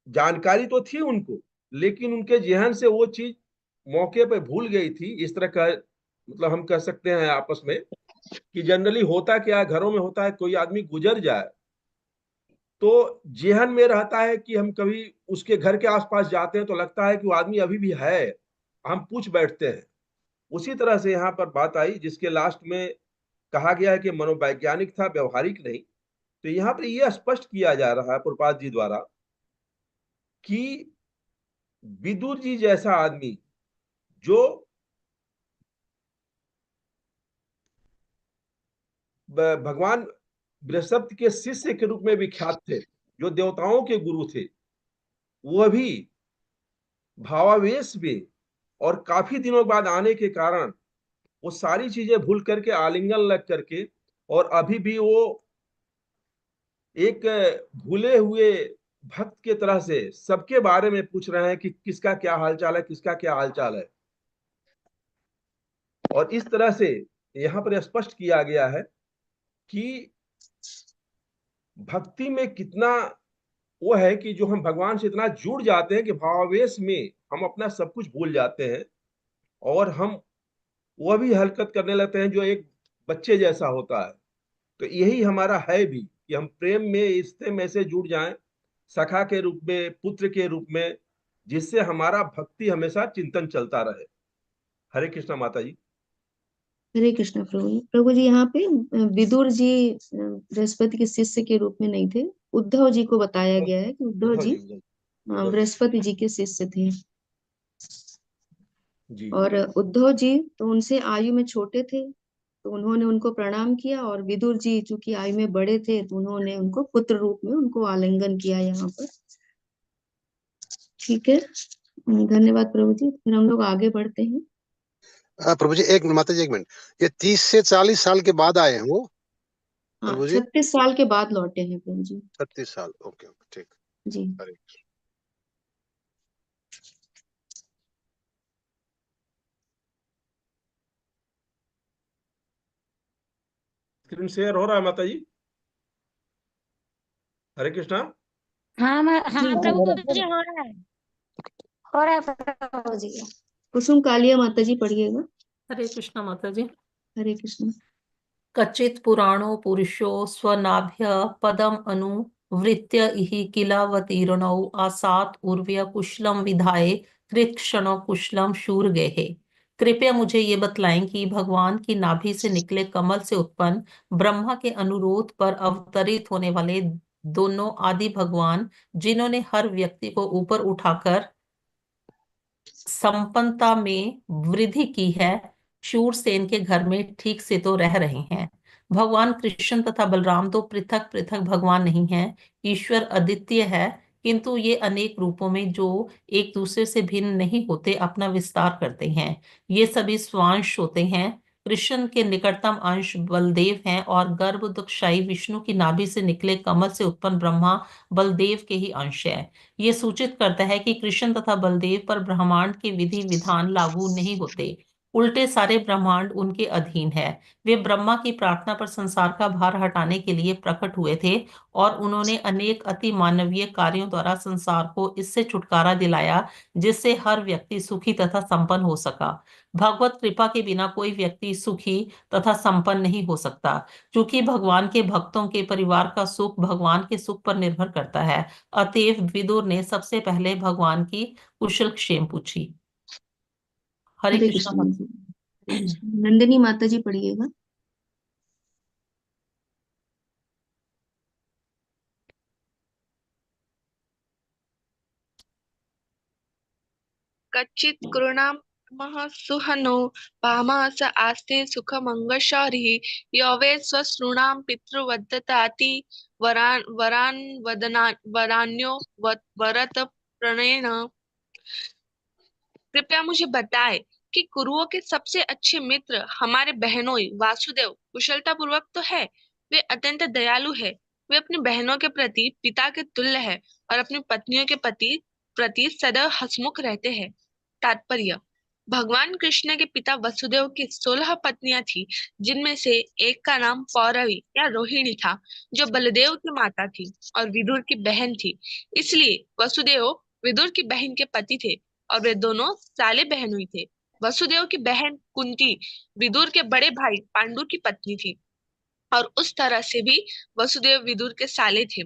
जानकारी तो थी उनको, लेकिन उनके जहन से वो चीज मौके पे भूल गई थी। इस तरह का मतलब हम कह सकते हैं आपस में कि जनरली होता क्या, घरों में होता है, कोई आदमी गुजर जाए तो जेहन में रहता है कि हम कभी उसके घर के आसपास जाते हैं तो लगता है कि वो आदमी अभी भी है, हम पूछ बैठते हैं। उसी तरह से यहाँ पर बात आई, जिसके लास्ट में कहा गया है कि मनोवैज्ञानिक था, व्यवहारिक नहीं। तो यहाँ पर यह स्पष्ट किया जा रहा है प्रभुपाद जी द्वारा कि विदुर जी जैसा आदमी जो भगवान बृहस्पति के शिष्य के रूप में विख्यात थे, जो देवताओं के गुरु थे, वह भी भावावेश में और काफी दिनों बाद आने के कारण वो सारी चीजें भूल करके, आलिंगन लग करके, और अभी भी वो एक भूले हुए भक्त के तरह से सबके बारे में पूछ रहे हैं कि किसका क्या हालचाल है, किसका क्या हालचाल है। और इस तरह से यहाँ पर स्पष्ट किया गया है कि भक्ति में कितना वो है कि जो हम भगवान से इतना जुड़ जाते हैं कि भावावेश में हम अपना सब कुछ भूल जाते हैं और हम वह भी हरकत करने लगते हैं जो एक बच्चे जैसा होता है। तो यही हमारा है भी कि हम प्रेम में, रिश्ते में से जुड़ जाएं, सखा के रूप में, पुत्र के रूप में, जिससे हमारा भक्ति हमेशा चिंतन चलता रहे। हरे कृष्णा माता जी। हरे कृष्ण प्रभु जी। प्रभु जी यहाँ पे विदुर जी बृहस्पति के शिष्य के रूप में नहीं थे, उद्धव जी को बताया गया है कि उद्धव उद्धव जी जी, उद्धव जी। बृहस्पति जी के शिष्य थे। जी और उद्धव जी तो उनसे आयु में छोटे थे, तो उन्होंने उनको प्रणाम किया, और विदुर जी चूंकि आयु में बड़े थे तो उन्होंने उनको पुत्र रूप में उनको आलिंगन किया यहाँ पर। ठीक है, धन्यवाद प्रभु जी। फिर हम लोग आगे बढ़ते हैं। प्रभु जी एक माता जी एक मिनट, ये 30 से 40 साल के बाद आए हैं वो हाँ, प्रभु जी? 36 साल के बाद लौटे हैं प्रभु जी। 36 साल, ओके ओके ठीक। जी हरे स्क्रीन शेयर हो रहा है माता जी? हरे कृष्णा। हाँ जी जी, प्रभु जी हो रहा है, हो रहा है प्रभु जी। कुसुम कालिया माता जी पढ़िएगा। हरे कृष्णा माता जी। हरे कृष्ण। कच्चित् पुराणो पुरुषो स्वनाभ्य पदम अनुवृत्य इहि किलावतीर्णौ आसात् उर्व्य कुशलम विधाय कृत्क्षणो कुशलम शूर गेहे। कृपया मुझे ये बतलाएं कि भगवान की नाभि से निकले कमल से उत्पन्न ब्रह्मा के अनुरोध पर अवतरित होने वाले दोनों आदि भगवान, जिन्होंने हर व्यक्ति को ऊपर उठाकर संपन्नता में वृद्धि की है, शूरसेन के घर में ठीक से तो रह रहे हैं। भगवान कृष्ण तथा बलराम तो पृथक पृथक भगवान नहीं हैं, ईश्वर अद्वितीय है, किंतु ये अनेक रूपों में जो एक दूसरे से भिन्न नहीं होते अपना विस्तार करते हैं। ये सभी स्वांश होते हैं। कृष्ण के निकटतम अंश बलदेव हैं और गर्भदुःखशायी विष्णु की नाभि से निकले कमल से उत्पन्न ब्रह्मा बलदेव के ही अंश है। ये सूचित करता है कि कृष्ण तथा बलदेव पर ब्रह्मांड के विधि विधान लागू नहीं होते, उल्टे सारे ब्रह्मांड उनके अधीन है। वे ब्रह्मा की प्रार्थना पर संसार का भार हटाने के लिए प्रकट हुए थे और उन्होंने अनेक अति मानवीय कार्यों द्वारा संसार को इससे छुटकारा दिलाया, जिससे हर व्यक्ति सुखी तथा संपन्न हो सका। भगवत कृपा के बिना कोई व्यक्ति सुखी तथा संपन्न नहीं हो सकता, क्योंकि भगवान के भक्तों के परिवार का सुख भगवान के सुख पर निर्भर करता है। अतएव विदुर ने सबसे पहले भगवान की कुशल क्षेम पूछी। हरे हरे कृष्णा कृष्ण जी। हरे माता। कृष्ण। नंदिनी माता जी पढ़िएगा। कच्चित् कृणामः सुहनो पामास आस्ते सुखमङ्गशौरिः यो वै स्वसॄणां पितृवदत्ताति वरान् वरान्यो वरत प्रणयेन। कृपया मुझे बताएं कि कुरुओं के सबसे अच्छे मित्र हमारे बहनोई वासुदेव कुशलता पूर्वक तो है, वे अत्यंत दयालु है, वे अपनी बहनों के प्रति पिता के तुल्य है और अपनी पत्नियों के प्रति सदैव हंसमुख रहते हैं। तात्पर्य: भगवान कृष्ण के पिता वसुदेव की 16 पत्नियां थी, जिनमें से एक का नाम पौरवी या रोहिणी था, जो बलदेव की माता थी और विदुर की बहन थी। इसलिए वसुदेव विदुर की बहन के पति थे और वे दोनों साले बहनोई थे। वसुदेव की बहन कुंती विदुर के बड़े भाई पांडु की पत्नी थी और उस तरह से भी वसुदेव विदुर के साले थे।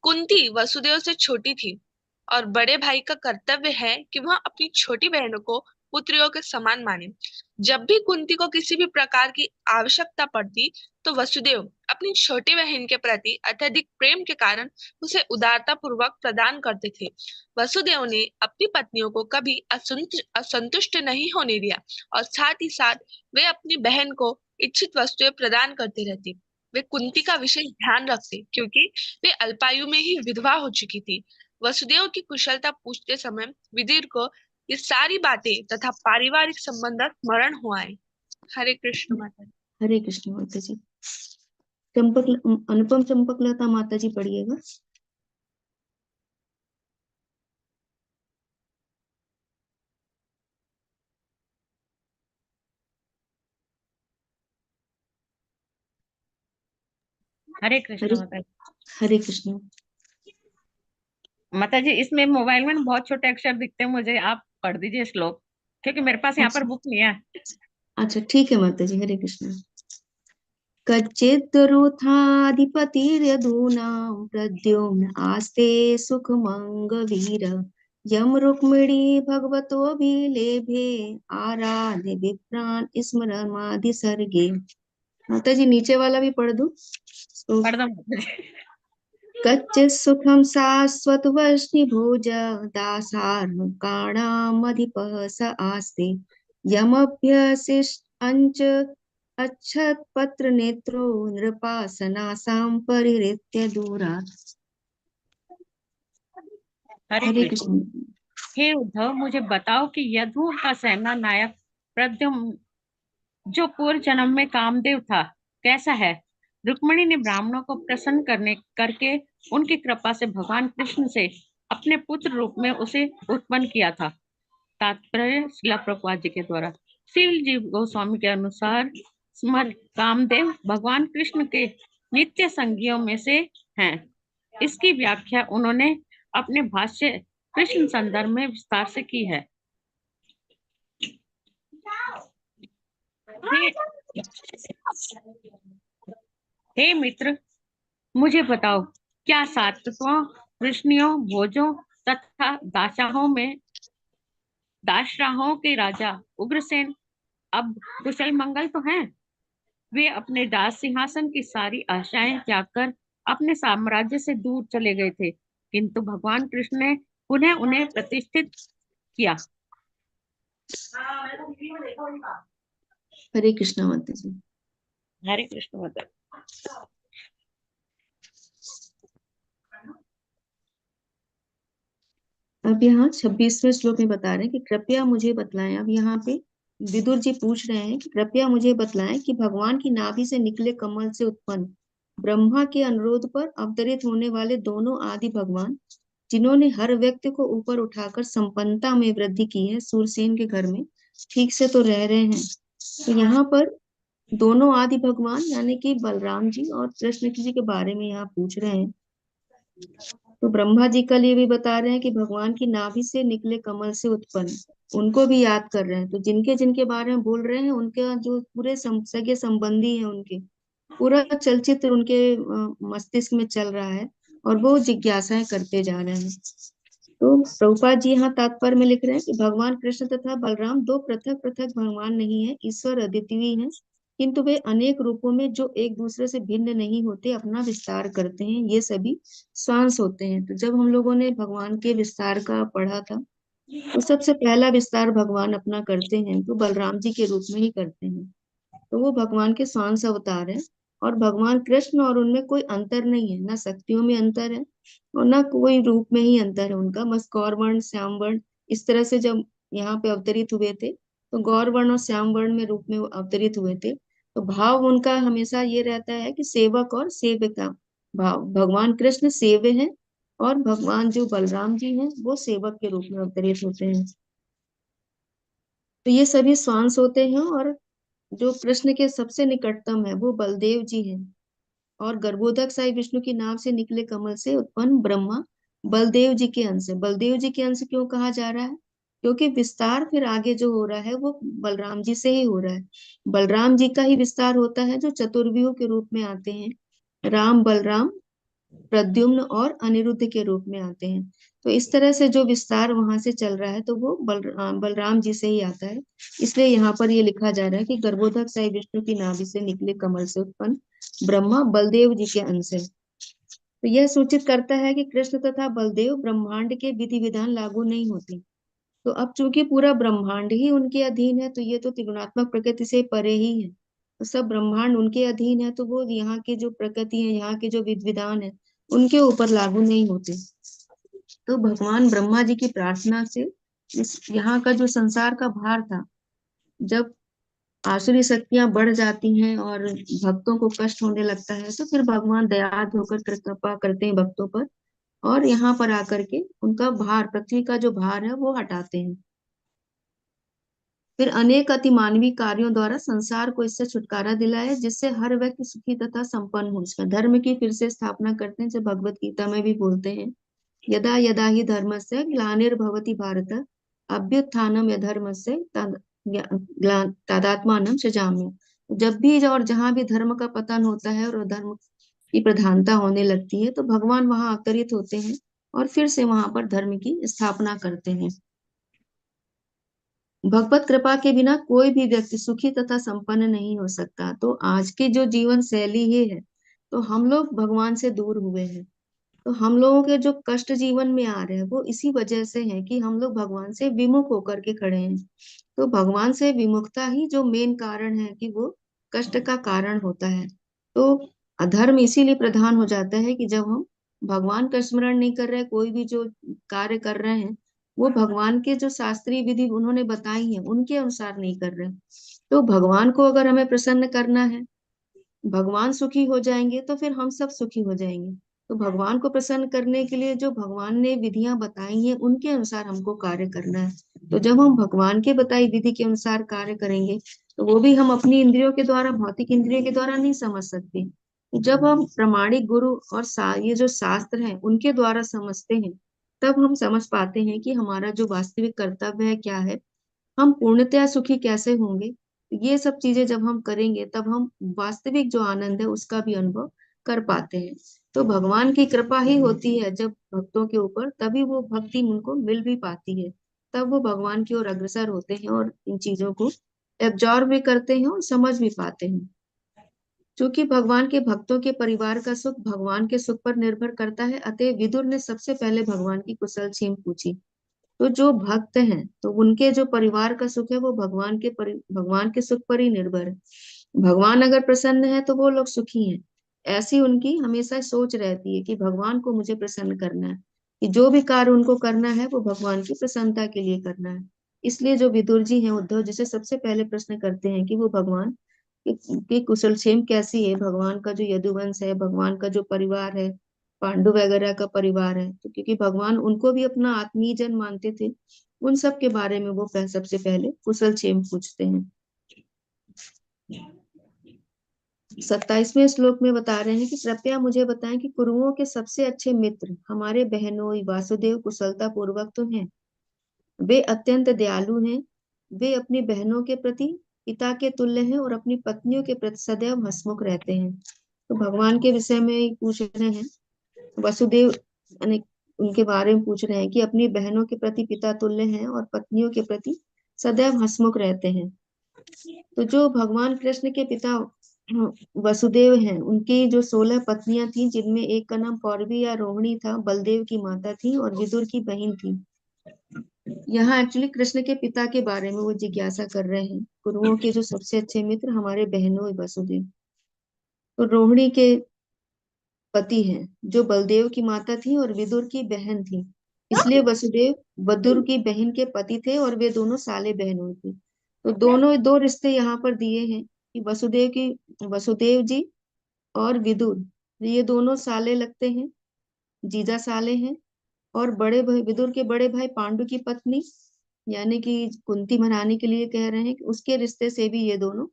कुंती वसुदेव से छोटी थी और बड़े भाई का कर्तव्य है कि वह अपनी छोटी बहनों को पुत्रियों के समान माने। जब भी कुंती को किसी भी प्रकार की आवश्यकता पड़ती, तो वसुदेव अपनी छोटी बहन के प्रति अत्यधिक प्रेम के कारण उसे उदारता पूर्वक प्रदान करते थे। वसुदेव ने अपनी पत्नियों को कभी असंतुष्ट नहीं होने दिया और साथ ही साथ वे अपनी बहन को इच्छित वस्तुएं प्रदान करते रहते। वे कुंती का विशेष ध्यान रखते, क्योंकि वे अल्पायु में ही विधवा हो चुकी थी। वसुदेव की कुशलता पूछते समय विदुर को ये सारी बातें तथा पारिवारिक संबंध स्मरण हुआ है। हरे कृष्ण माता। हरे कृष्ण माता जी। अनुपम चंपकलता माता जी पढ़िएगा। हरे कृष्ण हरे माता जी। हरे कृष्ण। माता जी इसमें मोबाइल में बहुत छोटे अक्षर दिखते हैं मुझे, आप पढ़ दीजिए श्लोक, क्योंकि मेरे पास यहाँ पर अच्छा बुक नहीं है। अच्छा, ठीक है माता जी। हरे कृष्ण। कच्चिद्रुथाधिपतिर्यधूनां प्रद्युम्न आस्ते सुखमंगवीर यम रुक्मिणी भगवतो भी लेभे आराध्य विप्रान स्मरमादि सर्गे। माता जी नीचे वाला भी पढ़ दूं? पढ़ दो माता जी। कच्चित् सुखम शाश्वत वैष्णि भोज दासार्णुकाणामधिपः स आस्ते यमभ्यसिष्ठ अच्छत पत्र नेत्रो नृपासनासां परिहृत्य दूरात्। हरे हरे कृष्ण। कृष्ण। हे उद्धव, मुझे बताओ कि यदुओं का सेना नायक प्रद्युम्न, जो पूर्व जन्म में कामदेव था, कैसा है? रुक्मिणी ने ब्राह्मणों को प्रसन्न करके उनकी कृपा से भगवान कृष्ण से अपने पुत्र रूप में उसे उत्पन्न किया था। तात्पर्य श्रील प्रभुपाद जी के द्वारा। शिव जी गोस्वामी के अनुसार कामदेव भगवान कृष्ण के नित्य संगियों में से हैं। इसकी व्याख्या उन्होंने अपने भाष्य कृष्ण संदर्भ में विस्तार से की है। हे मित्र, मुझे बताओ, क्या सात्विकों, वृष्णियों, भोजों तथा दासराहों के राजा उग्रसेन अब कुशल मंगल तो हैं? वे अपने दास सिंहासन की सारी आशाएं त्याग कर अपने साम्राज्य से दूर चले गए थे, किंतु भगवान कृष्ण ने पुनः उन्हें प्रतिष्ठित किया। हरे कृष्ण माता जी। हरे कृष्ण माता। अब यहाँ 26वें श्लोक में बता रहे हैं कि कृपया मुझे बतलाएं। अब यहाँ पे विदुर जी पूछ रहे हैं कि कृपया मुझे बतलाएं कि भगवान की नाभि से निकले कमल से उत्पन्न ब्रह्मा के अनुरोध पर अवतरित होने वाले दोनों आदि भगवान, जिन्होंने हर व्यक्ति को ऊपर उठाकर संपन्नता में वृद्धि की है, सूरसेन के घर में ठीक से तो रह रहे हैं। तो यहाँ पर दोनों आदि भगवान यानी कि बलराम जी और कृष्ण जी के बारे में यहाँ पूछ रहे हैं। तो ब्रह्मा जी का लिए भी बता रहे हैं कि भगवान की नाभि से निकले कमल से उत्पन्न, उनको भी याद कर रहे हैं। तो जिनके जिनके बारे में बोल रहे हैं, उनके जो पूरे सगे संबंधी हैं, उनके पूरा चलचित्र उनके मस्तिष्क में चल रहा है और वो जिज्ञासाएं करते जा रहे हैं। तो प्रभुपाद जी यहाँ तात्पर्य में लिख रहे हैं कि भगवान कृष्ण तथा बलराम दो पृथक पृथक भगवान नहीं है, ईश्वर अद्वितीय हैं, किंतु वे अनेक रूपों में जो एक दूसरे से भिन्न नहीं होते अपना विस्तार करते हैं। ये सभी स्वांश होते हैं। तो जब हम लोगों ने भगवान के विस्तार का पढ़ा था, तो सबसे पहला विस्तार भगवान अपना करते हैं तो बलराम जी के रूप में ही करते हैं। तो वो भगवान के स्वांश अवतार है और भगवान कृष्ण और उनमें कोई अंतर नहीं है, ना शक्तियों में अंतर है और ना कोई रूप में ही अंतर है उनका। बस गौर वर्ण श्याम वर्ण इस तरह से जब यहाँ पे अवतरित हुए थे, तो गौर वर्ण और श्याम वर्ण में रूप में अवतरित हुए थे। तो भाव उनका हमेशा ये रहता है कि सेवक और सेव्य का भाव। भगवान कृष्ण सेव्य हैं और भगवान जो बलराम जी हैं वो सेवक के रूप में अवतरित होते हैं। तो ये सभी स्वांश होते हैं और जो कृष्ण के सबसे निकटतम है वो बलदेव जी हैं। और गर्भोदक साई विष्णु की नाभ से निकले कमल से उत्पन्न ब्रह्मा बलदेव जी के अंश है। बलदेव जी के अंश क्यों कहा जा रहा है? क्योंकि विस्तार फिर आगे जो हो रहा है वो बलराम जी से ही हो रहा है। बलराम जी का ही विस्तार होता है जो चतुर्व्यूह के रूप में आते हैं, राम बलराम प्रद्युम्न और अनिरुद्ध के रूप में आते हैं। तो इस तरह से जो विस्तार वहां से चल रहा है तो वो बलराम जी से ही आता है। इसलिए यहाँ पर ये लिखा जा रहा है कि गर्भोदक साई विष्णु की नाभि से निकले कमल से उत्पन्न ब्रह्मा बलदेव जी के अंश है। तो यह सूचित करता है कि कृष्ण तथा बलदेव ब्रह्मांड के विधि विधान लागू नहीं होते। तो अब चूंकि पूरा ब्रह्मांड ही उनके अधीन है, तो ये तो त्रिगुणात्मक प्रकृति से परे ही है। तो सब ब्रह्मांड उनके अधीन है, तो वो यहाँ की जो प्रकृति है, यहाँ के जो विधि विधान है, उनके ऊपर लागू नहीं होते। तो भगवान ब्रह्मा जी की प्रार्थना से इस यहाँ का जो संसार का भार था, जब आसुरी शक्तियां बढ़ जाती हैं और भक्तों को कष्ट होने लगता है, तो फिर भगवान दयाद होकर कृपा करते हैं भक्तों पर और यहाँ पर आकर के उनका भार, पृथ्वी का जो भार है वो हटाते हैं। फिर अनेक अति मानवीय कार्यों द्वारा संसार को इससे छुटकारा दिलाया, जिससे हर व्यक्ति सुखी तथा संपन्न हो सके। धर्म की फिर से स्थापना करते हैं, जब भगवत गीता में भी बोलते हैं, यदा यदा ही धर्मस्य ग्लानिर्भवति भारत अभ्युत्थानम यधर्मस्य तदात्मानं सृजाम्यहम्। जब भी और जहां भी धर्म का पतन होता है और धर्म की प्रधानता होने लगती है, तो भगवान वहां अवतरित होते हैं और फिर से वहां पर धर्म की स्थापना करते हैं। भगवत कृपा के बिना कोई भी व्यक्ति सुखी तथा संपन्न नहीं हो सकता। तो आज की जो जीवन शैली ये है, तो हम लोग भगवान से दूर हुए हैं। तो हम लोगों के जो कष्ट जीवन में आ रहे हैं वो इसी वजह से है कि हम लोग भगवान से विमुख होकर के खड़े हैं। तो भगवान से विमुखता ही जो मेन कारण है कि वो कष्ट का कारण होता है। तो अधर्म इसीलिए प्रधान हो जाता है कि जब हम भगवान का स्मरण नहीं कर रहे, कोई भी जो कार्य कर रहे हैं वो भगवान के जो शास्त्रीय विधि उन्होंने बताई है उनके अनुसार नहीं कर रहे। तो भगवान को अगर हमें प्रसन्न करना है, भगवान सुखी हो जाएंगे तो फिर हम सब सुखी हो जाएंगे। तो भगवान को प्रसन्न करने के लिए जो भगवान ने विधियां बताई हैं उनके अनुसार हमको कार्य करना है। तो जब हम भगवान के बताई विधि के अनुसार कार्य करेंगे तो वो भी हम अपनी इंद्रियों के द्वारा, भौतिक इंद्रियों के द्वारा नहीं समझ सकते। जब हम प्रामाणिक गुरु और ये जो शास्त्र है उनके द्वारा समझते हैं तब हम समझ पाते हैं कि हमारा जो वास्तविक कर्तव्य है क्या है, हम पूर्णतया सुखी कैसे होंगे। ये सब चीजें जब हम करेंगे तब हम वास्तविक जो आनंद है उसका भी अनुभव कर पाते हैं। तो भगवान की कृपा ही होती है जब भक्तों के ऊपर, तभी वो भक्ति उनको मिल भी पाती है। तब वो भगवान की ओर अग्रसर होते हैं और इन चीजों को एब्जॉर्ब भी करते हैं और समझ भी पाते हैं। क्योंकि भगवान के भक्तों के परिवार का सुख भगवान के सुख पर निर्भर करता है, अतः विदुर ने सबसे पहले भगवान की कुशल क्षेम पूछी। तो जो भक्त हैं तो उनके जो परिवार का सुख है वो भगवान के सुख पर ही निर्भर है। भगवान अगर प्रसन्न है तो वो लोग सुखी हैं। ऐसी उनकी हमेशा सोच रहती है कि भगवान को मुझे प्रसन्न करना है, कि जो भी कार्य उनको करना है वो भगवान की प्रसन्नता के लिए करना है। इसलिए जो विदुर जी हैं उद्धव जी से सबसे पहले प्रश्न करते हैं कि वो भगवान की कुशल क्षेम कैसी है, भगवान का जो यदुवंश है, भगवान का जो परिवार है, पांडु वगैरह का परिवार है। तो क्योंकि भगवान उनको भी अपना आत्मीय जन मानते थे, उन सब के बारे में वो सबसे पहले कुशल क्षेम पूछते हैं। 27वें श्लोक में बता रहे हैं कि कृपया मुझे बताएं कि कुरुओं के सबसे अच्छे मित्र हमारे बहनोई वासुदेव कुशलता पूर्वक तो हैं। वे अत्यंत दयालु हैं। वे अपनी बहनों के प्रति पिता के तुल्य हैं और अपनी पत्नियों के प्रति सदैव हंसमुख रहते हैं। तो भगवान के विषय में पूछ रहे हैं, वसुदेव उनके बारे में पूछ रहे हैं कि अपनी बहनों के प्रति पिता तुल्य हैं और पत्नियों के प्रति सदैव हंसमुख रहते हैं। तो जो भगवान कृष्ण के पिता वसुदेव हैं उनकी जो 16 पत्नियां थी, जिनमें एक का नाम पौरवी या रोहिणी था, बलदेव की माता थी और विदुर की बहन थी। यहाँ एक्चुअली कृष्ण के पिता के बारे में वो जिज्ञासा कर रहे हैं। कुरुओं के जो सबसे अच्छे मित्र हमारे बहनों वसुदेव, तो रोहिणी के पति हैं जो बलदेव की माता थी और विदुर की बहन थी, इसलिए वसुदेव विदुर की बहन के पति थे और वे दोनों साले बहनों थे। तो दोनों दो रिश्ते यहाँ पर दिए हैं कि वसुदेव जी और विदुर, ये दोनों साले लगते हैं, जीजा साले हैं। और बड़े भाई विदुर के बड़े भाई पांडु की पत्नी यानी कि कुंती महारानी के लिए कह रहे हैं कि उसके रिश्ते से भी ये दोनों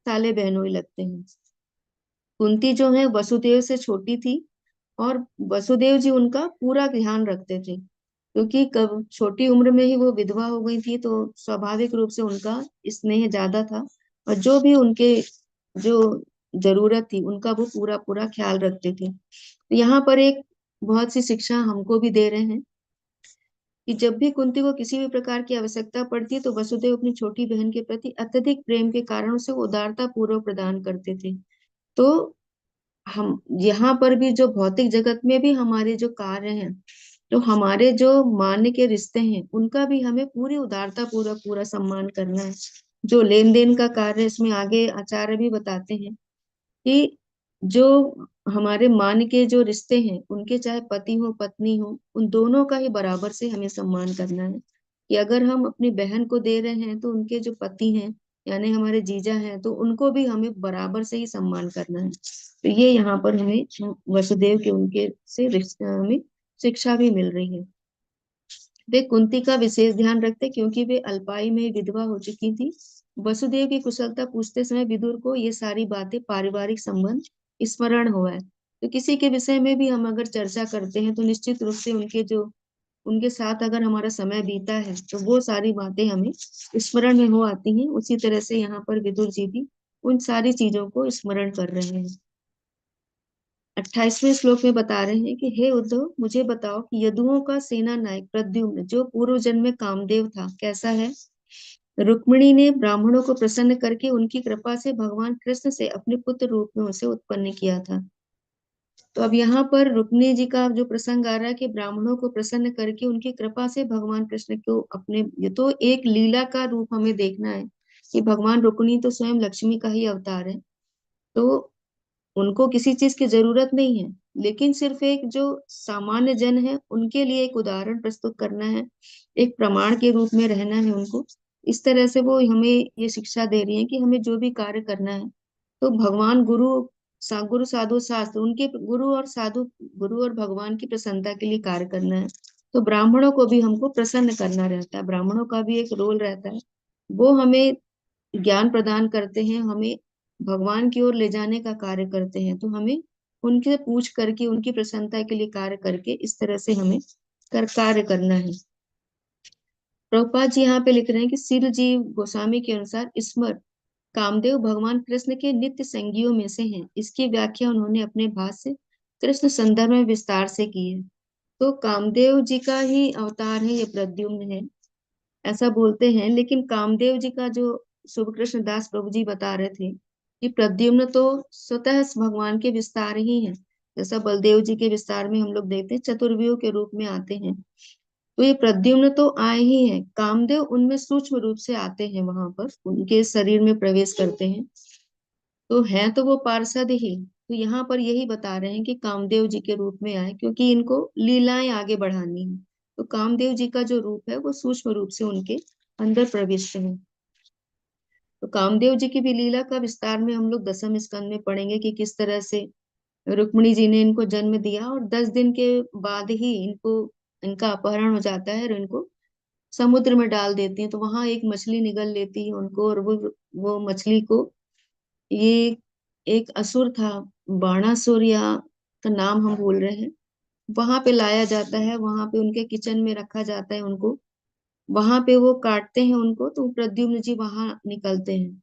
साले बहनों ही लगते हैं। कुंती जो है वसुदेव से छोटी थी और वसुदेव जी उनका पूरा ध्यान रखते थे, क्योंकि कब छोटी उम्र में ही वो विधवा हो गई थी तो स्वाभाविक रूप से उनका स्नेह ज्यादा था और जो भी उनके जो जरूरत थी उनका वो पूरा पूरा ख्याल रखते थे। तो यहाँ पर एक बहुत सी शिक्षा हमको भी दे रहे हैं कि जब भी कुंती को किसी भी प्रकार की आवश्यकता पड़ती तो वसुदेव अपनी छोटी बहन के प्रति अत्यधिक प्रेम के कारण उसे उदारता पूर्वक प्रदान करते थे। तो हम यहाँ पर भी जो भौतिक जगत में भी हमारे जो कार्य हैं, तो हमारे जो मान्य के रिश्ते हैं उनका भी हमें पूरी उदारता पूर्वक पूरा सम्मान करना है। जो लेन देन का कार्य, इसमें आगे आचार्य भी बताते हैं कि जो हमारे मान के जो रिश्ते हैं उनके चाहे पति हो पत्नी हो, उन दोनों का ही बराबर से हमें सम्मान करना है। कि अगर हम अपनी बहन को दे रहे हैं तो उनके जो पति हैं यानी हमारे जीजा हैं तो उनको भी हमें बराबर से ही सम्मान करना है। तो ये यहाँ पर हमें वसुदेव के उनके से हमें शिक्षा भी मिल रही है। वे कुंती का विशेष ध्यान रखते क्योंकि वे अल्पायु में विधवा हो चुकी थी। वसुदेव की कुशलता पूछते समय विदुर को ये सारी बातें पारिवारिक संबंध स्मरण हुआ है। तो किसी के विषय में भी हम अगर चर्चा करते हैं तो निश्चित रूप से उनके साथ अगर हमारा समय बीता है तो वो सारी बातें हमें स्मरण में हो आती हैं। उसी तरह से यहाँ पर विदुर जी भी उन सारी चीजों को स्मरण कर रहे हैं। 28वें श्लोक में बता रहे हैं कि हे उद्धव, मुझे बताओ कि यदुओं का सेना नायक प्रद्युम्न जो पूर्व जन्म में कामदेव था कैसा है। रुक्मिणी ने ब्राह्मणों को प्रसन्न करके उनकी कृपा से भगवान कृष्ण से अपने पुत्र रूप में उसे उत्पन्न किया था। तो अब यहाँ पर रुक्मिणी जी का जो प्रसंग आ रहा है कि ब्राह्मणों को प्रसन्न करके उनकी कृपा से भगवान कृष्ण को अपने, ये तो एक लीला का रूप हमें देखना है कि भगवान रुक्मिणी तो स्वयं लक्ष्मी का ही अवतार है, तो उनको किसी चीज की जरूरत नहीं है, लेकिन सिर्फ एक जो सामान्य जन है उनके लिए एक उदाहरण प्रस्तुत करना है, एक प्रमाण के रूप में रहना है उनको। इस तरह से वो हमें ये शिक्षा दे रही है कि हमें जो भी कार्य करना है तो भगवान गुरु साधु शास्त्र उनके गुरु और साधु, गुरु और भगवान की प्रसन्नता के लिए कार्य करना है। तो ब्राह्मणों को भी हमको प्रसन्न करना रहता है, ब्राह्मणों का भी एक रोल रहता है, वो हमें ज्ञान प्रदान करते हैं, हमें भगवान की ओर ले जाने का कार्य करते हैं, तो हमें उनसे पूछ करके उनकी प्रसन्नता के लिए कार्य करके इस तरह से हमें कार्य करना है। प्रभुपाद जी यहाँ पे लिख रहे हैं कि सिर जी गोस्वामी के अनुसार स्मर कामदेव भगवान कृष्ण के नित्य संगियों में से हैं। इसकी व्याख्या उन्होंने अपने भाष्य कृष्ण संदर्भ में विस्तार से की है। तो कामदेव जी का ही अवतार है ये प्रद्युम्न है, ऐसा बोलते हैं, लेकिन कामदेव जी का जो शुभ कृष्ण दास प्रभु जी बता रहे थे कि प्रद्युम्न तो स्वतः भगवान के विस्तार ही है, जैसा बलदेव जी के विस्तार में हम लोग देखते हैं चतुर्व्यूह के रूप में आते हैं, तो ये प्रद्युम्न तो आए ही हैं। कामदेव उनमें सूक्ष्म रूप से आते हैं, वहां पर उनके शरीर में प्रवेश करते हैं, तो है तो वो पार्षद ही। तो यहाँ पर यही बता रहे हैं कि कामदेव जी के रूप में आए, क्योंकि इनको लीलाएं आगे बढ़ानी है, तो कामदेव जी का जो रूप है वो सूक्ष्म रूप से उनके अंदर प्रविष्ट है। तो कामदेव जी की भी लीला का विस्तार में हम लोग दसम स्कंद में पढ़ेंगे कि किस तरह से रुक्मिणी जी ने इनको जन्म दिया और 10 दिन के बाद ही इनका अपहरण हो जाता है और इनको समुद्र में डाल देती हैं। तो वहां एक मछली निगल लेती है उनको, और वो मछली को, ये एक असुर था, बाणासुर या का नाम हम बोल रहे हैं, वहां पे लाया जाता है, वहां पे उनके किचन में रखा जाता है उनको, वहां पे वो काटते हैं उनको, तो प्रद्युम्न जी वहां निकलते हैं।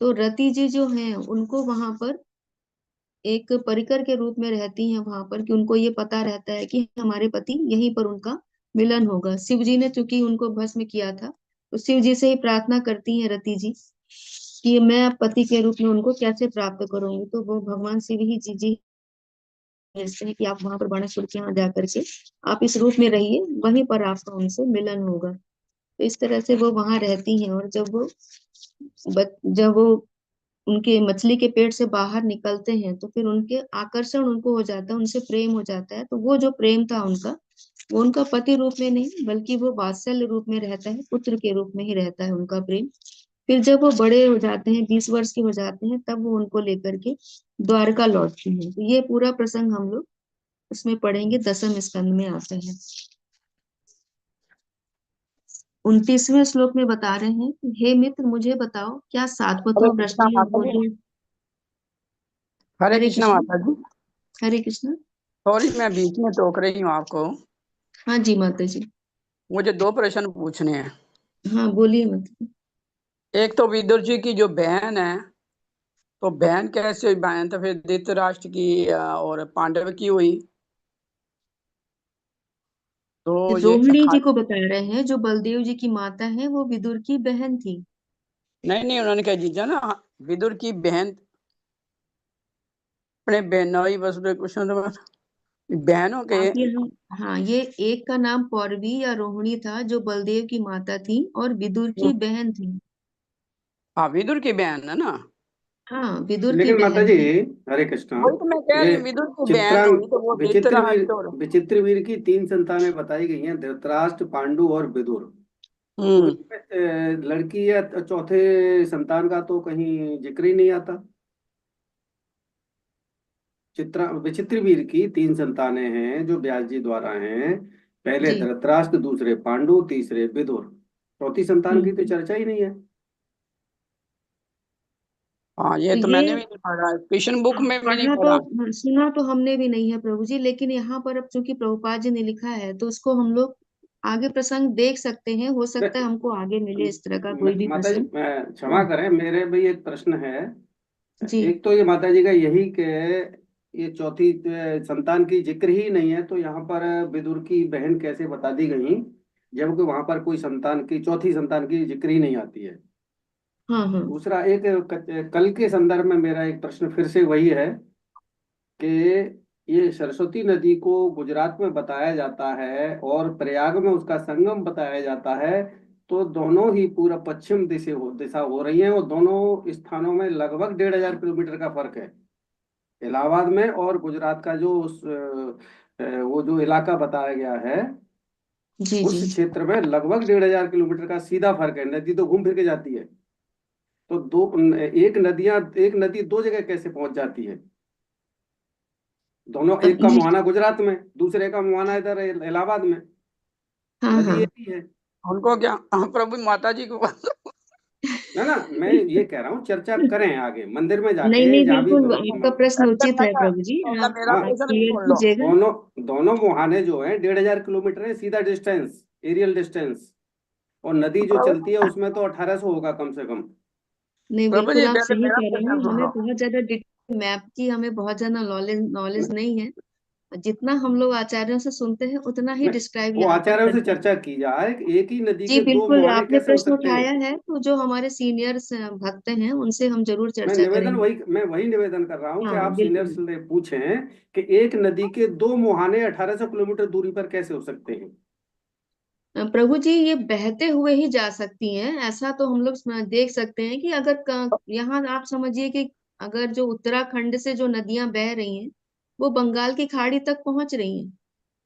तो रति जी जो हैं उनको वहां पर एक परिकर के रूप में रहती हैं वहां पर, कि उनको ये पता रहता है कि हमारे पति यहीं पर उनका मिलन होगा। शिव जी ने चूंकि उनको भस्म किया था, तो शिव जी से ही प्रार्थना करती हैं रति जी कि मैं अब पति के रूप में उनको कैसे प्राप्त करूंगी। तो वो भगवान शिव ही जी भेजते हैं कि आप वहां पर बाणासुर के यहाँ जा करके आप इस रूप में रहिए, वहीं पर आपका उनसे मिलन होगा। तो इस तरह से वो वहां रहती हैं, और जब वो उनके मछली के पेट से बाहर निकलते हैं तो फिर उनके आकर्षण उनको हो जाता है, उनसे प्रेम हो जाता है। तो वो जो प्रेम था उनका, वो उनका पति रूप में नहीं बल्कि वो वात्सल्य रूप में रहता है, पुत्र के रूप में ही रहता है उनका प्रेम। फिर जब वो बड़े हो जाते हैं, 20 वर्ष के हो जाते हैं, तब वो उनको लेकर के द्वारका लौटती हैं। तो ये पूरा प्रसंग हम लोग उसमें पढ़ेंगे, दसम स्कंद में आता है। 29वें श्लोक में बता रहे हैं, हे मित्र मुझे बताओ क्या हरे सात्वतो कृष्णा वृष्टि माता जी। हरे हरे कृष्णा कृष्ण। माता जी। हरे कृष्ण। सॉरी, मैं बीच में टोक रही हूँ आपको। हाँ जी माता जी। मुझे 2 प्रश्न पूछने हैं। हाँ बोलिए माता जी। एक तो विदुर जी की जो बहन है, तो बहन कैसे हुई? बहन तो फिर धृतराष्ट्र की और पांडव की हुई। तो ये रोहिणी जी को बता रहे हैं, जो बलदेव जी की माता है वो विदुर की बहन थी। नहीं, उन्होंने कहा जीजा ना, विदुर की बहन अपने बहनोई वसुदेव कृष्ण बहनों के। आप हाँ, ये एक का नाम पौरवी या रोहिणी था जो बलदेव की माता थी और विदुर की बहन थी। हाँ, विदुर की बहन है ना। हाँ विदुर की लेकिन माता बहन जी, थी। हरे कृष्णा, वही तो मैं कह रही ये हूँ, विदुर की बहन चित्रांग हुई तो वो विचित्रवीर धृतराष्ट्र और विचित्रवीर की 3 संतानें बताई गई हैं, धृतराष्ट्र, पांडु और विदुर। तो इसमें लड़की या चौथे संतान का तो कहीं जिक्र ही नहीं आता। विचित्रवीर की 3 संतानें हैं जो व्यास जी द्वारा हैं, पहले जी। धृतराष्ट्र, दूसरे पांडु, तीसरे विदुर, चौथी संतान की तो हम्म। चर्चा ही नहीं है। हाँ, ये तो तो ये मैंने भी नहीं पढ़ा, क्वेश्चन बुक में भी नहीं पढ़ना पढ़ा। तो सुना तो हमने भी नहीं है प्रभु जी, लेकिन यहाँ पर अब चूंकि प्रभुपाद जी ने लिखा है तो उसको हम लोग आगे प्रसंग देख सकते हैं, हो सकता है हमको आगे मिले इस तरह का कोई भी माता जी, प्रसंग। क्षमा करें, मेरे भी एक प्रश्न है। जी। एक तो ये माता जी का यही कि ये चौथी संतान की जिक्र ही नहीं है, तो यहाँ पर विदुर की बहन कैसे बता दी गई, जबकि वहां पर कोई संतान की, चौथी संतान की जिक्र ही नहीं आती है। हाँ हाँ दूसरा, एक कल के संदर्भ में मेरा एक प्रश्न फिर से वही है कि ये सरस्वती नदी को गुजरात में बताया जाता है और प्रयाग में उसका संगम बताया जाता है, तो दोनों ही पूरा पश्चिम दिशा हो रही है, और दोनों स्थानों में लगभग 1500 किलोमीटर का फर्क है। इलाहाबाद में और गुजरात का जो वो जो इलाका बताया गया है, जी उस जी। क्षेत्र में लगभग 1500 किलोमीटर का सीधा फर्क है। नदी तो घूम फिर के जाती है, तो एक नदी दो जगह कैसे पहुंच जाती है? दोनों, एक का जी मुहाना गुजरात में, दूसरे का मुहाना इधर इलाहाबाद में, हाँ नदी हाँ एक ही है। उनको क्या, प्रभु माता जी को ना मैं ये कह रहा हूँ, चर्चा करें आगे मंदिर में नहीं जाके, नहीं, जहाँ भी बिल्कुल आपका प्रश्न उचित है प्रभु जी, मेरा आप क्वेश्चन भी क्लियर सुन लो। कीजिएगा। दोनों दोनों मुहाने जो हैं 1500 किलोमीटर है सीधा डिस्टेंस, एरियल डिस्टेंस, और नदी जो चलती है उसमें तो 1800 होगा कम से कम। नहीं प्रभु बिल्कुल जी आप पहले सही मेरा कह रहे क्वेश्चन हैं, सुन हमें लो। बहुत ज्यादा डिटेल मैप की हमें बहुत ज्यादा नॉलेज नहीं है। जितना हम लोग आचार्यों से सुनते हैं उतना ही मैं डिस्क्राइब वो यहाँ पर आचार्यों से करते हैं। चर्चा की जाए कि एक ही नदी जी के दो बिल्कुल, मुहाने आपने कैसे हो प्रश्न सकते उठाया हैं। है तो जो हमारे सीनियर्स भक्त हैं उनसे हम जरूर चर्चा करेंगे। मैं वही निवेदन कर रहा हूँ कि हाँ आप सीनियर बिल्कुल। से पूछें कि एक नदी के दो मुहाने 1800 किलोमीटर दूरी पर कैसे हो सकते हैं। प्रभु जी ये बहते हुए ही जा सकती हैं, ऐसा तो हम लोग देख सकते हैं कि अगर यहाँ आप समझिए कि अगर जो उत्तराखंड से जो नदियां बह रही हैं वो बंगाल की खाड़ी तक पहुंच रही हैं,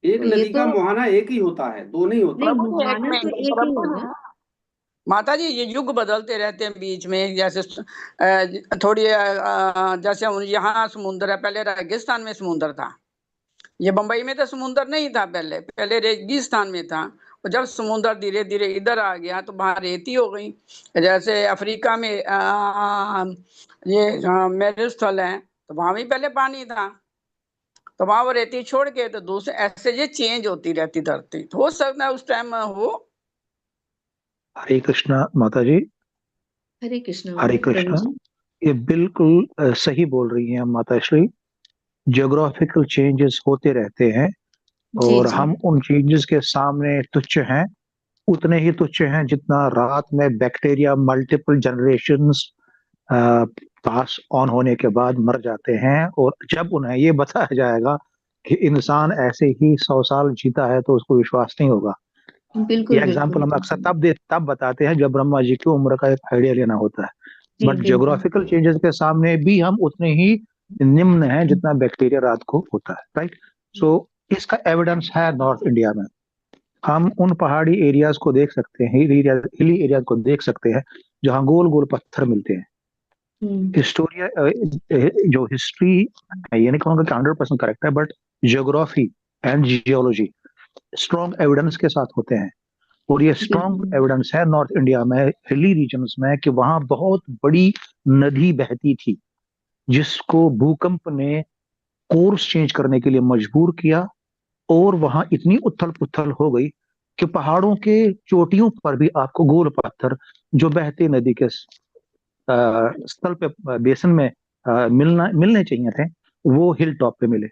एक तो ये नदी का तो मुहाना एक ही होता है, दो नहीं होते। नहीं, प्रभु जी एक मुहाना तो मिनट, एक ही प्रभु होगा। जी माता जी, ये युग बदलते रहते हैं बीच में, जैसे थोड़ी जैसे यहाँ समुद्र है, पहले रेगिस्तान में समुद्र था। ये बंबई में तो समुद्र नहीं था, पहले रेगिस्तान में था। और जब समुद्र धीरे धीरे इधर आ गया तो वहां रेती हो गई। जैसे अफ्रीका में ये मेरुस्थल है, तो वहां भी पहले पानी था, तो वहां वो रेती छोड़ के तो दूसरे, ऐसे ये चेंज होती रहती धरती। तो हो सकता है उस टाइम हो। हरे कृष्णा माता जी। हरे कृष्णा हरे प्रभु कृष्णा। जी। ये बिल्कुल सही बोल रही हैं माता श्री। ज्योग्राफिकल चेंजेस होते रहते हैं जी और जी। हम उन चेंजेस के सामने तुच्छ हैं, उतने ही तुच्छ हैं जितना रात में bacteria multiple generations pass on होने के बाद मर जाते हैं। और जब उन्हें ये बताया जाएगा कि इंसान ऐसे ही 100 साल जीता है तो उसको विश्वास नहीं होगा। ये बिल्कुल एग्जाम्पल बिल्कुल। हम अक्सर तब बताते हैं जब ब्रह्मा जी की उम्र का एक आइडिया लेना होता है। जी बट बिल्कुल। ज्योग्राफिकल चेंजेस के सामने भी हम उतने ही निम्न हैं जितना बैक्टीरिया रात को होता है, राइट। सो इसका एविडेंस है नॉर्थ इंडिया में। हम उन पहाड़ी एरियाज को देख सकते हैं, हिली एरियाज को देख सकते हैं जहाँ गोल गोल पत्थर मिलते हैं। हिस्टोरिया जो हिस्ट्री, ये नहीं कहूंगा कि 100% करेक्ट है, but geography and geology strong evidence के साथ होते हैं। और ये स्ट्रॉन्ग एविडेंस है नॉर्थ इंडिया में, हिली रीजन्स में, कि वहां बहुत बड़ी नदी बहती थी जिसको भूकंप ने कोर्स चेंज करने के लिए मजबूर किया, और वहां इतनी उथल पुथल हो गई कि पहाड़ों के चोटियों पर भी आपको गोल पत्थर जो बहते नदी के स्थल पे, बेसन में मिलने चाहिए थे, वो हिल टॉप पे मिले।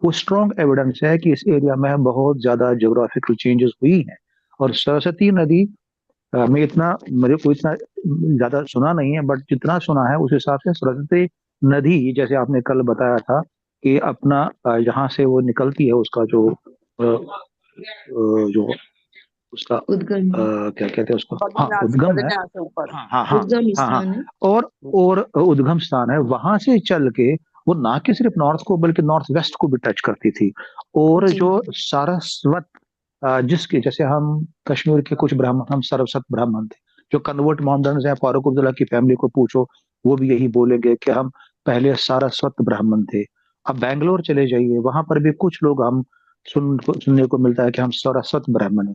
वो स्ट्रॉन्ग एविडेंस है कि इस एरिया में बहुत ज्यादा ज्योग्राफिकल चेंजेस हुई हैं। और सरस्वती नदी मेरे को इतना ज्यादा सुना नहीं है, बट जितना सुना है उस हिसाब से सरस्वती नदी, जैसे आपने कल बताया था कि अपना जहाँ से वो निकलती है उसका जो उसका उद्गम। क्या कहते हैं उसको, हाँ बद्रीनाथ उद्गम है, बद्रीनाथ से ऊपर। हाँ हाँ हाँ उद्गम हाँ हाँ, स्थान है। और उद्गम स्थान है। वहां से चल के वो ना कि सिर्फ नॉर्थ को बल्कि नॉर्थ वेस्ट को भी टच करती थी। और जी जो सारस्वत, जिसके जैसे हम कश्मीर के कुछ ब्राह्मण, हम सरस्वत ब्राह्मण थे, जो कन्वर्ट मोहम्मदन हैं, फारूक अब्दुल्ला की फैमिली को पूछो, वो भी यही बोलेंगे कि हम पहले सारस्वत ब्राह्मण थे। अब बैंगलोर चले जाइए, वहां पर भी कुछ लोग हम सुनने को मिलता है कि हम सरस्वत ब्राह्मण हैं।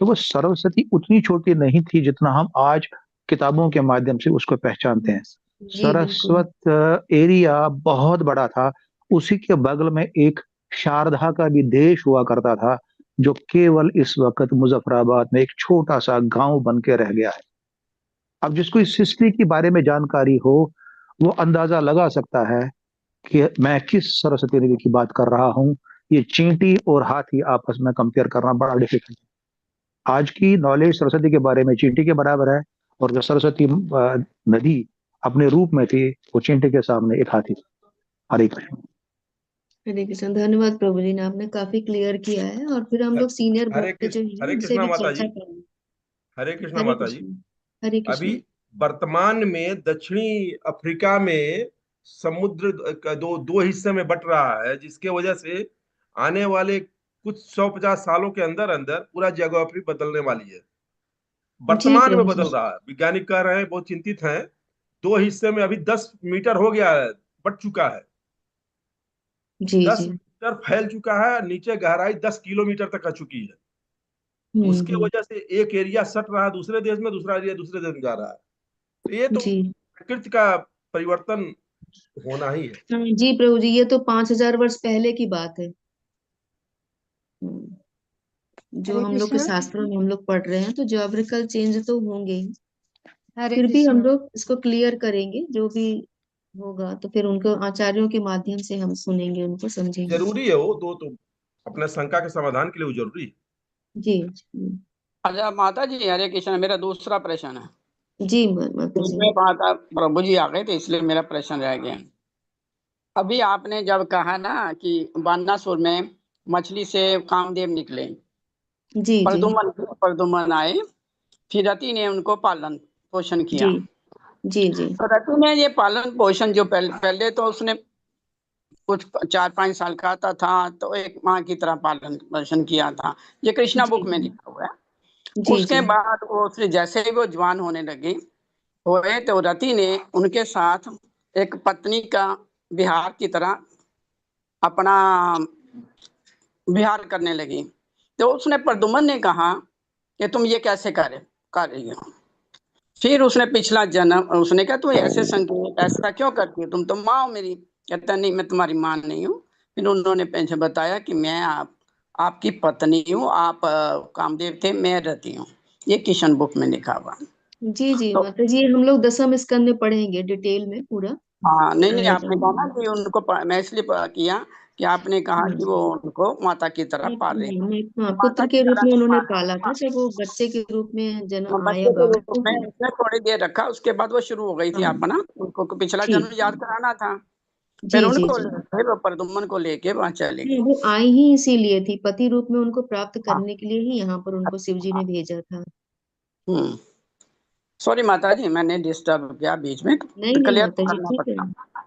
तो वो सरस्वती उतनी छोटी नहीं थी जितना हम आज किताबों के माध्यम से उसको पहचानते हैं। जी बिल्कुल। सरस्वत एरिया बहुत बड़ा था। उसी के बगल में एक शारदा का भी देश हुआ करता था, जो केवल इस वक्त मुजफ्फराबाद में एक छोटा सा गांव बन के रह गया है। अब जिसको इस हिस्ट्री के बारे में जानकारी हो वो अंदाजा लगा सकता है कि मैं किस सरस्वती नदी की बात कर रहा हूँ। ये चींटी और हाथी आपस में कंपेयर करना बड़ा डिफिकल्ट है। आज की नॉलेज सरस्वती के बारे में चींटी के बराबर है, और जो सरस्वती नदी अपने रूप में थी वो चींटी के सामने एक हाथी था। हरे कृष्ण। हरे कृष्ण। धन्यवाद प्रभु जी ने, आपने काफी क्लियर किया है। और फिर हम लोग सीनियर भक्त जो है हरे उनसे कृष्णा भी माता चर्चा जी। करेंगे। हरे कृष्णा हरे माता जी। कृष्ण। हरे अभी कृष्ण। वर्तमान में दक्षिणी अफ्रीका में समुद्र दो दो हिस्से में बट रहा है, जिसके वजह से आने वाले कुछ 150 सालों के अंदर अंदर पूरा ज्योग्राफी बदलने वाली है। जी वर्तमान में प्रभु जी। बदल रहा है, वैज्ञानिक कह रहे हैं, बहुत चिंतित हैं। दो हिस्से में अभी 10 मीटर हो गया है, बट चुका है। जी 10 जी। मीटर फैल चुका है, नीचे गहराई 10 किलोमीटर तक आ चुकी है। उसके हम्म। वजह से एक एरिया सट रहा है दूसरे देश में, दूसरा एरिया दूसरे देश में जा रहा है। तो ये तो जी प्रकृति का परिवर्तन होना ही है। हाँ जी प्रभु जी, ये तो 5,000 वर्ष पहले की बात है। जो हरे हम लोग के कृष्णा। शास्त्रों में हम लोग पढ़ रहे हैं, तो ज्योग्राफिकल चेंज तो होंगे ही। हरे फिर भी हम कृष्णा। लोग इसको क्लियर करेंगे, जो भी होगा तो फिर उनको आचार्यों के माध्यम से हम सुनेंगे, उनको समझेंगे। जरूरी है वो दो तो, अपने शंका के समाधान के लिए वो जरूरी है। जी अच्छा माता जी, हरे कृष्ण। मेरा दूसरा प्रश्न है, जी माता जी। इसमें माता प्रभु जी आ गए थे इसलिए मेरा प्रश्न रह गया। अभी आपने जब कहा ना कि बानासुर में मछली से कामदेव निकले, जी जी। प्रदुमन प्रदुमन आए, फिर रति ने उनको पालन पोषण किया। जी जी जी। तो रति ने ये पालन पोषण जो पहले तो उसने कुछ 4-5 साल का था तो एक माँ की तरह पालन पोषण किया था, ये कृष्णा जी बुक में लिखा हुआ है। जी उसके जी। बाद वो उसने जैसे ही वो जवान होने लगी हुए तो रति ने उनके साथ एक पत्नी का विहार की तरह अपना विहार करने लगी। तो उसने प्रदुमन ने कहा कि तुम ये कैसे कर रही हो। फिर उसने पिछला जन्म उसने कहा तू ऐसे संकेत ऐसा क्यों करती हो, तुम तो माँ हो मेरी। कहता नहीं मैं तुम्हारी माँ नहीं हूँ। फिर उन्होंने पीछे बताया कि मैं आपकी पत्नी हूँ, आप कामदेव थे, मैं रति हूँ। ये किशन बुक में लिखा हुआ। जी जी तो माता जी, हम लोग दसम स्कंद में पढ़ेंगे डिटेल में पूरा। हाँ, नहीं नहीं, और आपने कहा ना कि उनको मैं इसलिए किया कि आपने कहा कि वो उनको माता की तरह पाल रही हैं। हाँ, माता पुत्र की के रूप तरह में नहीं उन्होंने पाल पाला था, रही, जब वो बच्चे के रूप में जन्म आया बच्चे के बाहर रूप तो में उसने थोड़ी देर रखा, उसके बाद वो शुरू हो गई थी हाँ। अपना, उनको पिछला जन्म ठीक। याद कराना था। जी फिर जी उनको जी। फिर वो प्रदुम्न को लेके वहां चले हाँ, गए। वो आई ही इसीलिए थी, पति रूप में उनको प्राप्त हाँ करने के लिए ही यहाँ पर उनको शिव जी ने भेजा था। हम्म, सॉरी माता जी, मैंने डिस्टर्ब किया बीच में, नहीं नहीं क्लियर माता जी, करना ठीक है। पड़ता।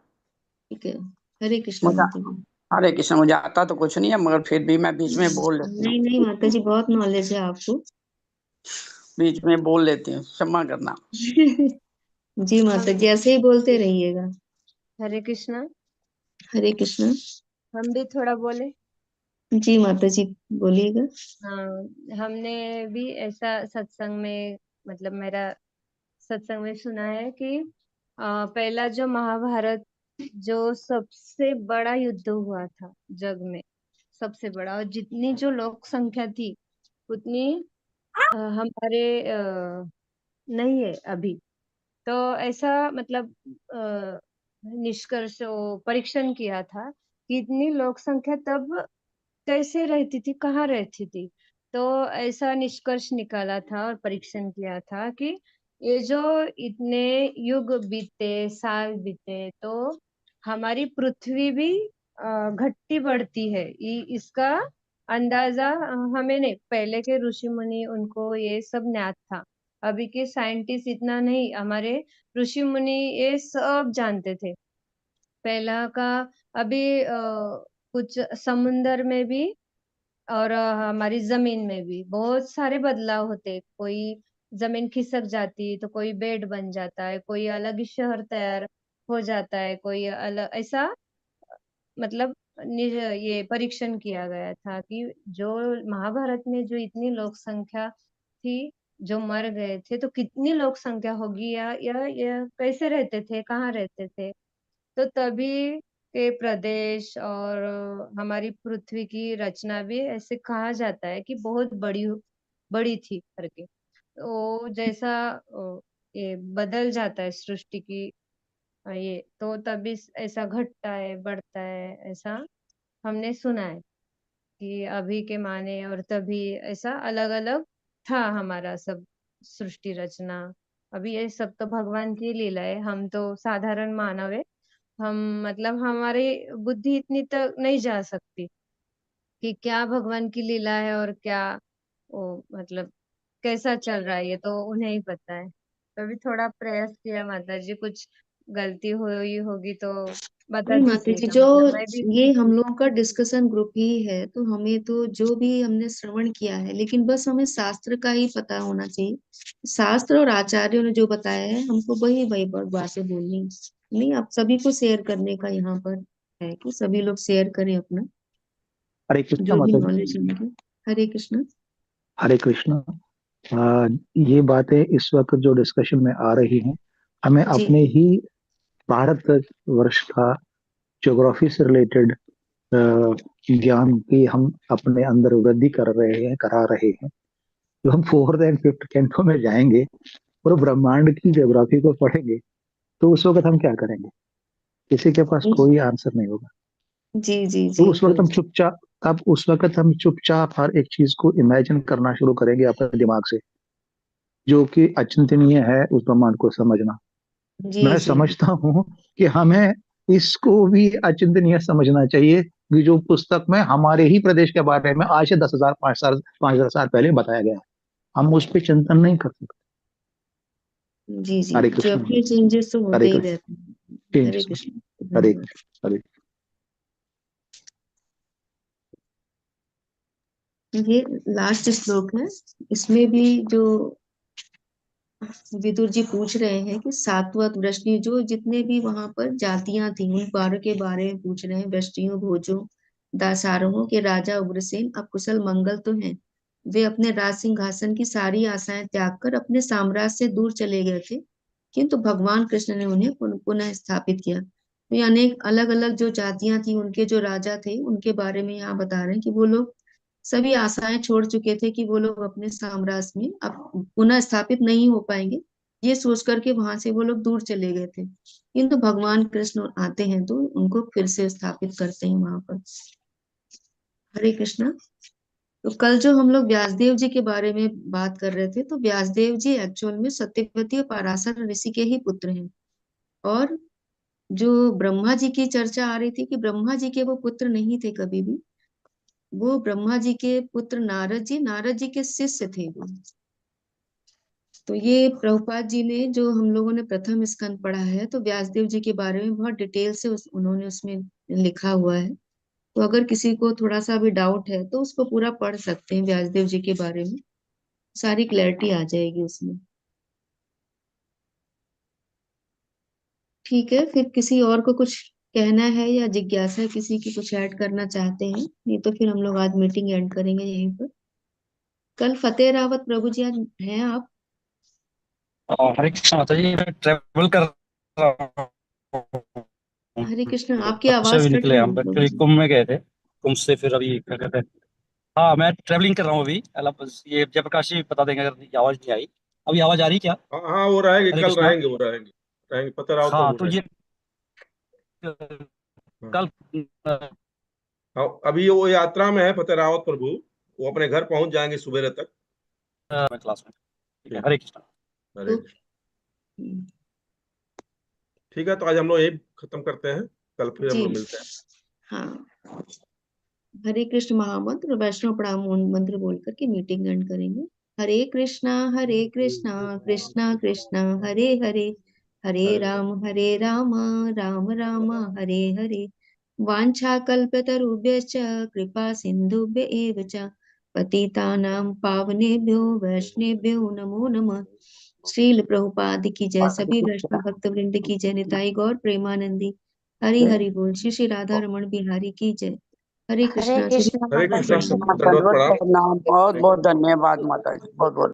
ठीक है। हरे कृष्ण मुझे माता जी। हरे कृष्ण, मुझे आता तो कुछ नहीं है मगर फिर भी मैं बीच में बोल लेती हूँ, नहीं नहीं माता जी, बहुत नॉलेज है आपको। बीच में बोल लेती हूँ, क्षमा करना। जी माता जी, ऐसे ही बोलते रहिएगा। हरे कृष्णा। हरे कृष्ण। हम भी थोड़ा बोले। जी माता जी, बोलिएगा। हाँ, हमने भी ऐसा सत्संग में, मतलब मेरा सत्संग में सुना है कि पहला जो महाभारत, जो सबसे बड़ा युद्ध हुआ था जग में, सबसे बड़ा, और जितनी जो लोक संख्या थी उतनी हमारे नहीं है अभी। तो ऐसा मतलब निष्कर्ष परीक्षण किया था कि इतनी लोक संख्या तब कैसे रहती थी, कहाँ रहती थी। तो ऐसा निष्कर्ष निकाला था और परीक्षण किया था कि ये जो इतने युग बीते, साल बीते, तो हमारी पृथ्वी भी घटती बढ़ती है। इसका अंदाजा हमें नहीं, पहले के ऋषि मुनि उनको ये सब ज्ञात था। अभी के साइंटिस्ट इतना नहीं, हमारे ऋषि मुनि ये सब जानते थे पहला का। अभी कुछ समुंदर में भी और हमारी जमीन में भी बहुत सारे बदलाव होते। कोई जमीन खिसक जाती तो कोई बेड बन जाता है, कोई अलग ही शहर तैयार हो जाता है, कोई अलग ऐसा, मतलब ये परीक्षण किया गया था कि जो महाभारत में जो इतनी लोक संख्या थी, जो मर गए थे, तो कितनी लोक संख्या होगी, या कैसे रहते थे, कहाँ रहते थे। तो तभी के प्रदेश और हमारी पृथ्वी की रचना भी ऐसे कहा जाता है कि बहुत बड़ी बड़ी थी करके। तो जैसा ये बदल जाता है सृष्टि की ये तो तभी ऐसा घटता है, बढ़ता है, ऐसा हमने सुना है कि अभी के माने और तभी ऐसा अलग अलग था हमारा सब सृष्टि रचना। अभी ये सब तो भगवान की लीला है, हम तो साधारण मानव है। हम मतलब हमारी बुद्धि इतनी तक नहीं जा सकती कि क्या भगवान की लीला है और क्या वो मतलब कैसा चल रहा है, ये तो उन्हें ही पता है। तभी थोड़ा प्रयास किया माता जी, कुछ गलती हुई होगी तो बता नहीं माता जी, दीजिएगा, जो मतलब मैं भी ये हम लोगों का डिस्कशन ग्रुप ही है, तो हमें तो जो भी हमने श्रवण किया है, लेकिन बस हमें शास्त्र का ही पता होना चाहिए। शास्त्र और आचार्यों ने जो बताया है हमको वही वही बातें बोलनी है। नहीं, आप सभी को शेयर करने का यहाँ पर है कि सभी लोग शेयर करें अपना हरे कृष्णा जो भी माता जी। नॉलेज है। हरे कृष्ण। हरे कृष्णा। ये बातें इस वक्त जो डिस्कशन में आ रही हैं, हमें जी अपने ही भारत वर्ष का ज्योग्राफी से रिलेटेड ज्ञान की हम अपने अंदर वृद्धि कर रहे हैं, करा रहे हैं। तो हम 4th and 5th कैंटो में जाएंगे और ब्रह्मांड की ज्योग्राफी को पढ़ेंगे, तो उस वक्त हम क्या करेंगे? किसी के पास कोई आंसर नहीं होगा। जी जी तो जी उस वक्त हम चुपचाप, तब उस वक्त हम चुपचाप हर एक चीज को इमेजिन करना शुरू करेंगे अपने दिमाग से, जो कि अचिंतनीय है उस ब्रह्मांड को समझना। जी मैं जी समझता हूँ कि हमें इसको भी अचिंतनीय समझना चाहिए कि जो पुस्तक में हमारे ही प्रदेश के बारे में आज से 10,000 5,000 साल पहले बताया गया है, हम उस पर चिंतन नहीं कर सकते। जी जी हरे जो कृष्ण। अपने चेंजेस तो होते हरे ही कृष्ण। रहते हैं। हरे चेंज। कृष्ण। हरे धन्यवाद। कृष्ण। हरे। ये लास्ट श्लोक है, इसमें भी जो विदुर जी पूछ रहे हैं कि सात्वत वृष्णि, जो जितने भी वहां पर जातियां थी उन बारह के बारे में पूछ रहे हैं। वृष्णियों, भोजों, दासारों के राजा उग्रसेन अकुशल मंगल तो हैं। वे अपने राज सिंहासन की सारी आशाएं त्याग कर अपने साम्राज्य से दूर चले गए थे, किंतु भगवान कृष्ण ने उन्हें पुनः स्थापित किया। तो ये अनेक अलग अलग जो जातियां थी, उनके जो राजा थे, उनके बारे में यहाँ बता रहे हैं कि वो लोग सभी आशाएं छोड़ चुके थे कि वो लोग अपने साम्राज्य में अब पुनः स्थापित नहीं हो पाएंगे। ये सोच करके वहां से वो लोग दूर चले गए थे, किंतु भगवान कृष्ण आते हैं तो उनको फिर से स्थापित करते हैं वहां पर। हरे कृष्णा। तो कल जो हम लोग व्यासदेव जी के बारे में बात कर रहे थे, तो व्यासदेव जी एक्चुअल में सत्यवती और पराशर ऋषि के ही पुत्र हैं। और जो ब्रह्मा जी की चर्चा आ रही थी कि ब्रह्मा जी के वो पुत्र नहीं थे कभी भी, वो ब्रह्मा जी के पुत्र नारद जी के शिष्य थे वो। तो ये प्रभुपाद जी ने, जो हम लोगों ने प्रथम स्कंद पढ़ा है, तो व्यासदेव जी के बारे में बहुत डिटेल से उन्होंने उसमें लिखा हुआ है। तो अगर किसी को थोड़ा सा भी डाउट है तो उसको पूरा पढ़ सकते हैं व्यासदेव जी के बारे में, सारी क्लैरिटी आ जाएगी उसमें। ठीक है, फिर किसी और को कुछ कहना है या जिज्ञासा किसी की कुछ ऐड करना चाहते हैं? नहीं तो फिर हम लोग आज मीटिंग एंड करेंगे यहीं पर। कल फतेह रावत प्रभु जी आज हैं आप? हरे कृष्ण माता जी, मैं ट्रेवल कर रहा हूँ। हरे कृष्ण, आपकी से आवाज भी कट निकले रही हम, है प्रभु एक्चुअली जी। कुंभ में गए थे। कुंभ से फिर अभी क्या कहते हैं, हाँ मैं ट्रेवलिंग कर रहा हूँ अभी। ये जयप्रकाश जी बता देंगे अगर आवाज नहीं आई। अभी आवाज आ रही क्या? हाँ हाँ, वो रहेंगे, हरे कल कृष्णा। रहेंगे, वो रहेंगे, रहेंगे पता रावत हाँ प्रभु तो रहेंगे। ये हाँ कल हाँ, अभी वो यात्रा में है फतेह रावत प्रभु, वो अपने घर पहुंच जाएंगे सुबह तक। क्लास में। ठीक है, ठीक, हरे कृष्णा। हरे तो कृष्ण। ठीक है, तो आज हम लोग यही खत्म करते हैं, कल फिर हम जी लोग मिलते हैं। हाँ, हरे कृष्ण महामंत्र और वैष्णव प्रणाम मंत्र बोल करके मीटिंग एंड करेंगे। हरे कृष्णा कृष्णा कृष्णा हरे हरे, हरे हरे राम राम राम हरे हरे। वाञ्छाकल्पतरुभ्यश्च कृपा सिन्धुभ्य एव च पतितानां पावनेभ्यो वैष्णवेभ्यो नमो नमः। श्रील प्रभुपाद की जय, सभी वैष्णव भक्त वृंद की जय, निताई गौर प्रेमानंदी हरि हरि बोल। श्री श्री राधा रमण बिहारी की जय। हरे हरे कृष्णा। श्री कृष्ण हरे माता जी। कृष्ण, दंडवत दंडवत प्रणाम। प्रणाम, बहुत बहुत धन्यवाद माता जी, बहुत बहुत